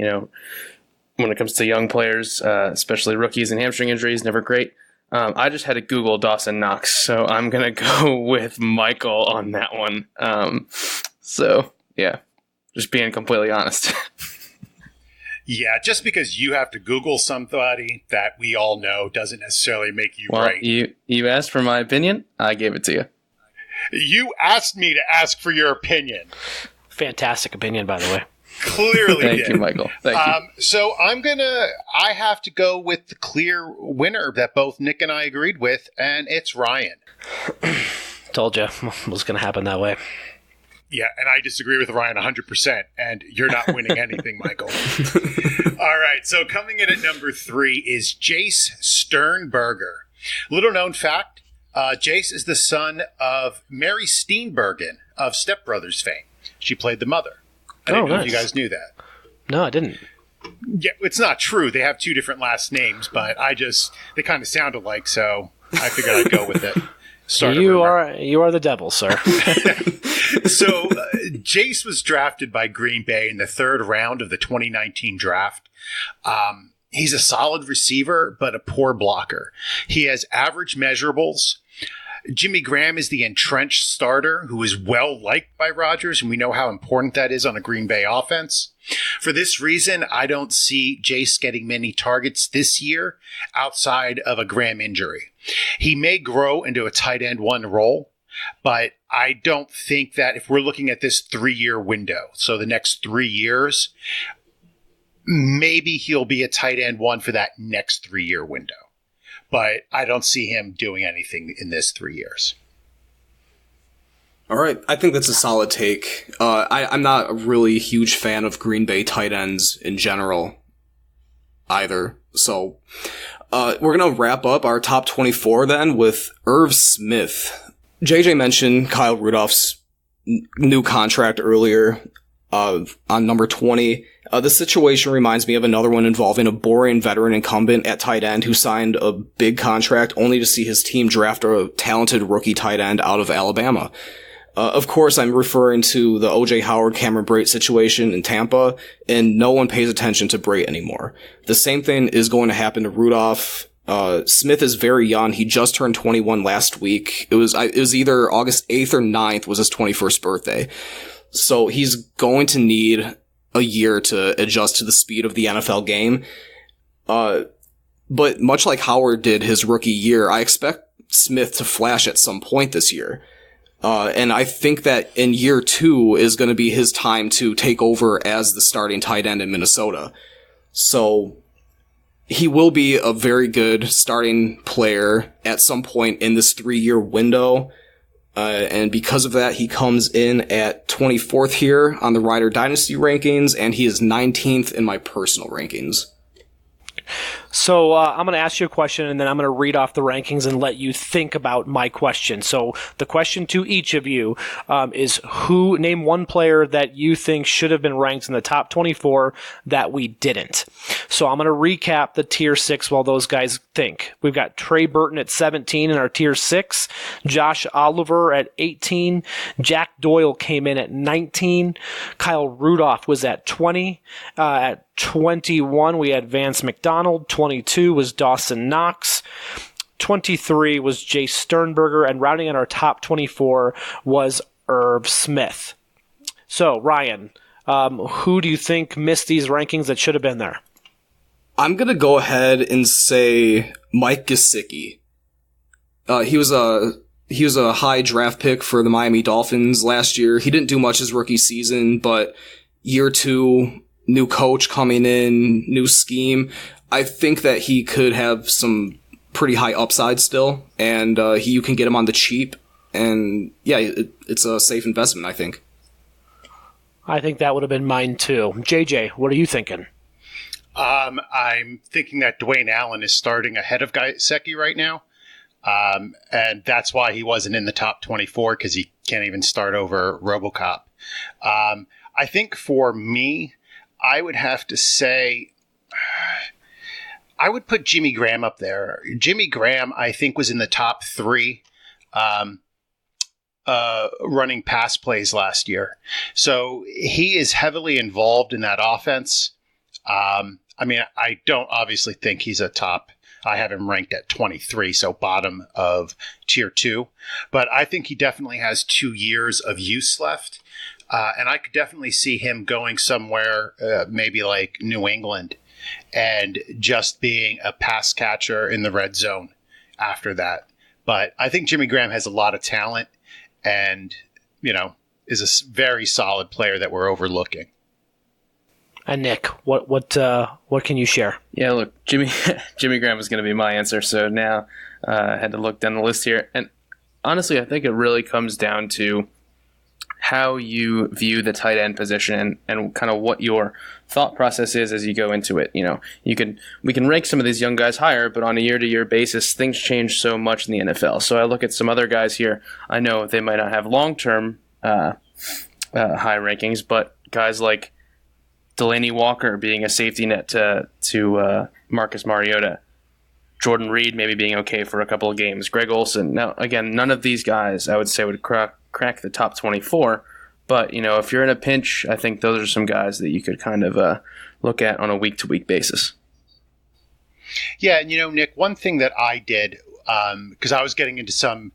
When it comes to young players, especially rookies and hamstring injuries, never great. I just had to Google Dawson Knox, so I'm going to go with Michael on that one. Just being completely honest. Yeah, just because you have to Google somebody that we all know doesn't necessarily make you right. You asked for my opinion. I gave it to you. You asked me to ask for your opinion. Fantastic opinion, by the way. Clearly Thank you, Michael. Thank you. So I have to go with the clear winner that both Nick and I agreed with, and it's Ryan. Told you it was going to happen that way. Yeah, and I disagree with Ryan 100%, and you're not winning anything, Michael. All right, so coming in at number 3 is Jace Sternberger. Little known fact, Jace is the son of Mary Steenburgen of Step Brothers fame. She played the mother. I didn't know if you guys knew that. No, I didn't. Yeah, it's not true. They have 2 different last names, but they kind of sound alike, so I figured I'd go with it. You are the devil, sir. So Jace was drafted by Green Bay in the 3rd round of the 2019 draft. He's a solid receiver, but a poor blocker. He has average measurables. Jimmy Graham is the entrenched starter who is well liked by Rodgers, and we know how important that is on a Green Bay offense. For this reason, I don't see Jace getting many targets this year outside of a Graham injury. He may grow into a tight end 1 role, but I don't think that if we're looking at this 3-year window, so the next 3 years, maybe he'll be a tight end 1 for that next 3-year window. But I don't see him doing anything in this 3 years. All right. I think that's a solid take. I'm not a really huge fan of Green Bay tight ends in general either. So we're going to wrap up our top 24 then with Irv Smith. JJ mentioned Kyle Rudolph's new contract earlier on number 20. The situation reminds me of another one involving a boring veteran incumbent at tight end who signed a big contract only to see his team draft a talented rookie tight end out of Alabama. Of course, I'm referring to the O.J. Howard, Cameron Brate situation in Tampa, and no one pays attention to Brate anymore. The same thing is going to happen to Rudolph. Smith is very young. He just turned 21 last week. It was either August 8th or 9th was his 21st birthday. So he's going to need a year to adjust to the speed of the NFL game. But much like Howard did his rookie year, I expect Smith to flash at some point this year. And I think that in year 2 is going to be his time to take over as the starting tight end in Minnesota. So he will be a very good starting player at some point in this 3-year window. And because of that, he comes in at 24th here on the Ryder Dynasty rankings, and he is 19th in my personal rankings. So I'm going to ask you a question, and then I'm going to read off the rankings and let you think about my question. So the question to each of you is name one player that you think should have been ranked in the top 24 that we didn't. So I'm going to recap the tier 6 while those guys think. We've got Trey Burton at 17 in our tier 6, Josh Oliver at 18, Jack Doyle came in at 19, Kyle Rudolph was at 20, at 21, we had Vance McDonald. 22 was Dawson Knox. 23 was Jay Sternberger. And rounding out our top 24 was Irv Smith. So, Ryan, who do you think missed these rankings that should have been there? I'm going to go ahead and say Mike Gesicki. He was a high draft pick for the Miami Dolphins last year. He didn't do much his rookie season, but year 2... new coach coming in, new scheme. I think that he could have some pretty high upside still, and you can get him on the cheap. And yeah, it's a safe investment, I think. I think that would have been mine too. JJ, what are you thinking? I'm thinking that Dwayne Allen is starting ahead of Gesicki right now. And that's why he wasn't in the top 24, because he can't even start over RoboCop. I think for me, I would have to say, I would put Jimmy Graham up there. Jimmy Graham, I think, was in the top 3 running pass plays last year. So he is heavily involved in that offense. I mean, I don't obviously think he's a top. I have him ranked at 23, so bottom of tier 2. But I think he definitely has 2 years of use left. And I could definitely see him going somewhere, maybe like New England, and just being a pass catcher in the red zone after that. But I think Jimmy Graham has a lot of talent and, is a very solid player that we're overlooking. And Nick, what can you share? Yeah, look, Jimmy Graham was going to be my answer, so now I had to look down the list here. And honestly, I think it really comes down to how you view the tight end position and kind of what your thought process is as you go into it. We can rank some of these young guys higher, but on a year-to-year basis, things change so much in the NFL. So I look at some other guys here. I know they might not have long-term high rankings, but guys like Delaney Walker being a safety net to Marcus Mariota, Jordan Reed maybe being okay for a couple of games, Greg Olsen. Now, again, none of these guys I would say would crack the top 24, but if you're in a pinch, I think those are some guys that you could kind of look at on a week-to-week basis. Yeah, and Nick, one thing that I did, because I was getting into some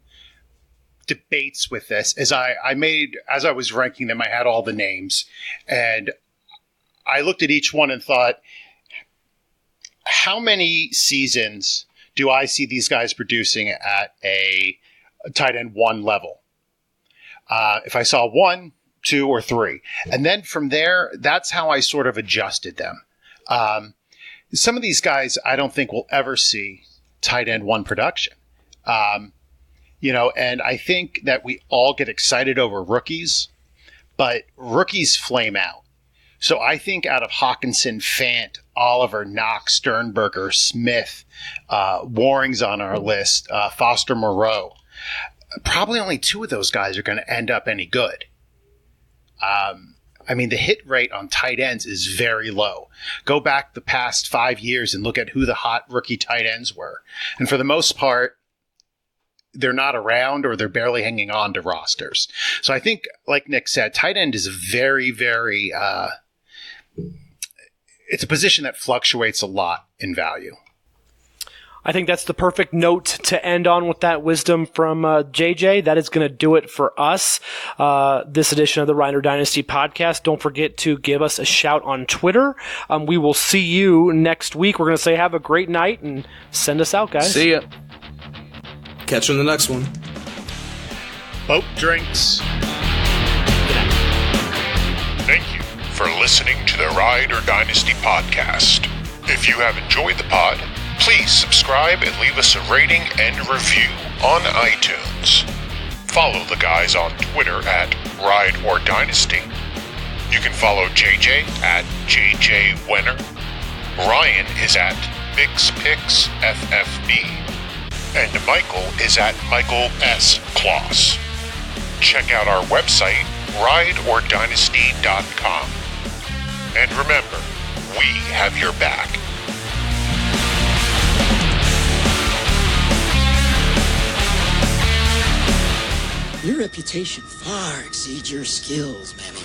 debates with this, is as I was ranking them, I had all the names, and I looked at each one and thought, how many seasons do I see these guys producing at a tight end 1 level? If I saw 1, 2, or 3. And then from there, that's how I sort of adjusted them. Some of these guys I don't think will ever see tight end 1 production. And I think that we all get excited over rookies, but rookies flame out. So I think out of Hawkinson, Fant, Oliver, Knox, Sternberger, Smith, Waring's on our list, Foster Moreau, probably only 2 of those guys are going to end up any good. I mean, the hit rate on tight ends is very low. Go back the past 5 years and look at who the hot rookie tight ends were. And for the most part, they're not around or they're barely hanging on to rosters. So I think, like Nick said, tight end is a very, very it's a position that fluctuates a lot in value. I think that's the perfect note to end on with that wisdom from JJ. That is going to do it for us, this edition of the Ryder Dynasty podcast. Don't forget to give us a shout on Twitter. We will see you next week. We're going to say have a great night and send us out, guys. See ya. Catch you in the next one. Boat drinks. Thank you for listening to the Ryder Dynasty podcast. If you have enjoyed the pod, please subscribe and leave us a rating and review on iTunes. Follow the guys on Twitter at Ride or Dynasty. You can follow JJ at JJ Wenner. Ryan is at BixPixFFB. And Michael is at Michael S. Kloss. Check out our website, rideordynasty.com. And remember, we have your back. Your reputation far exceeds your skills, mammy.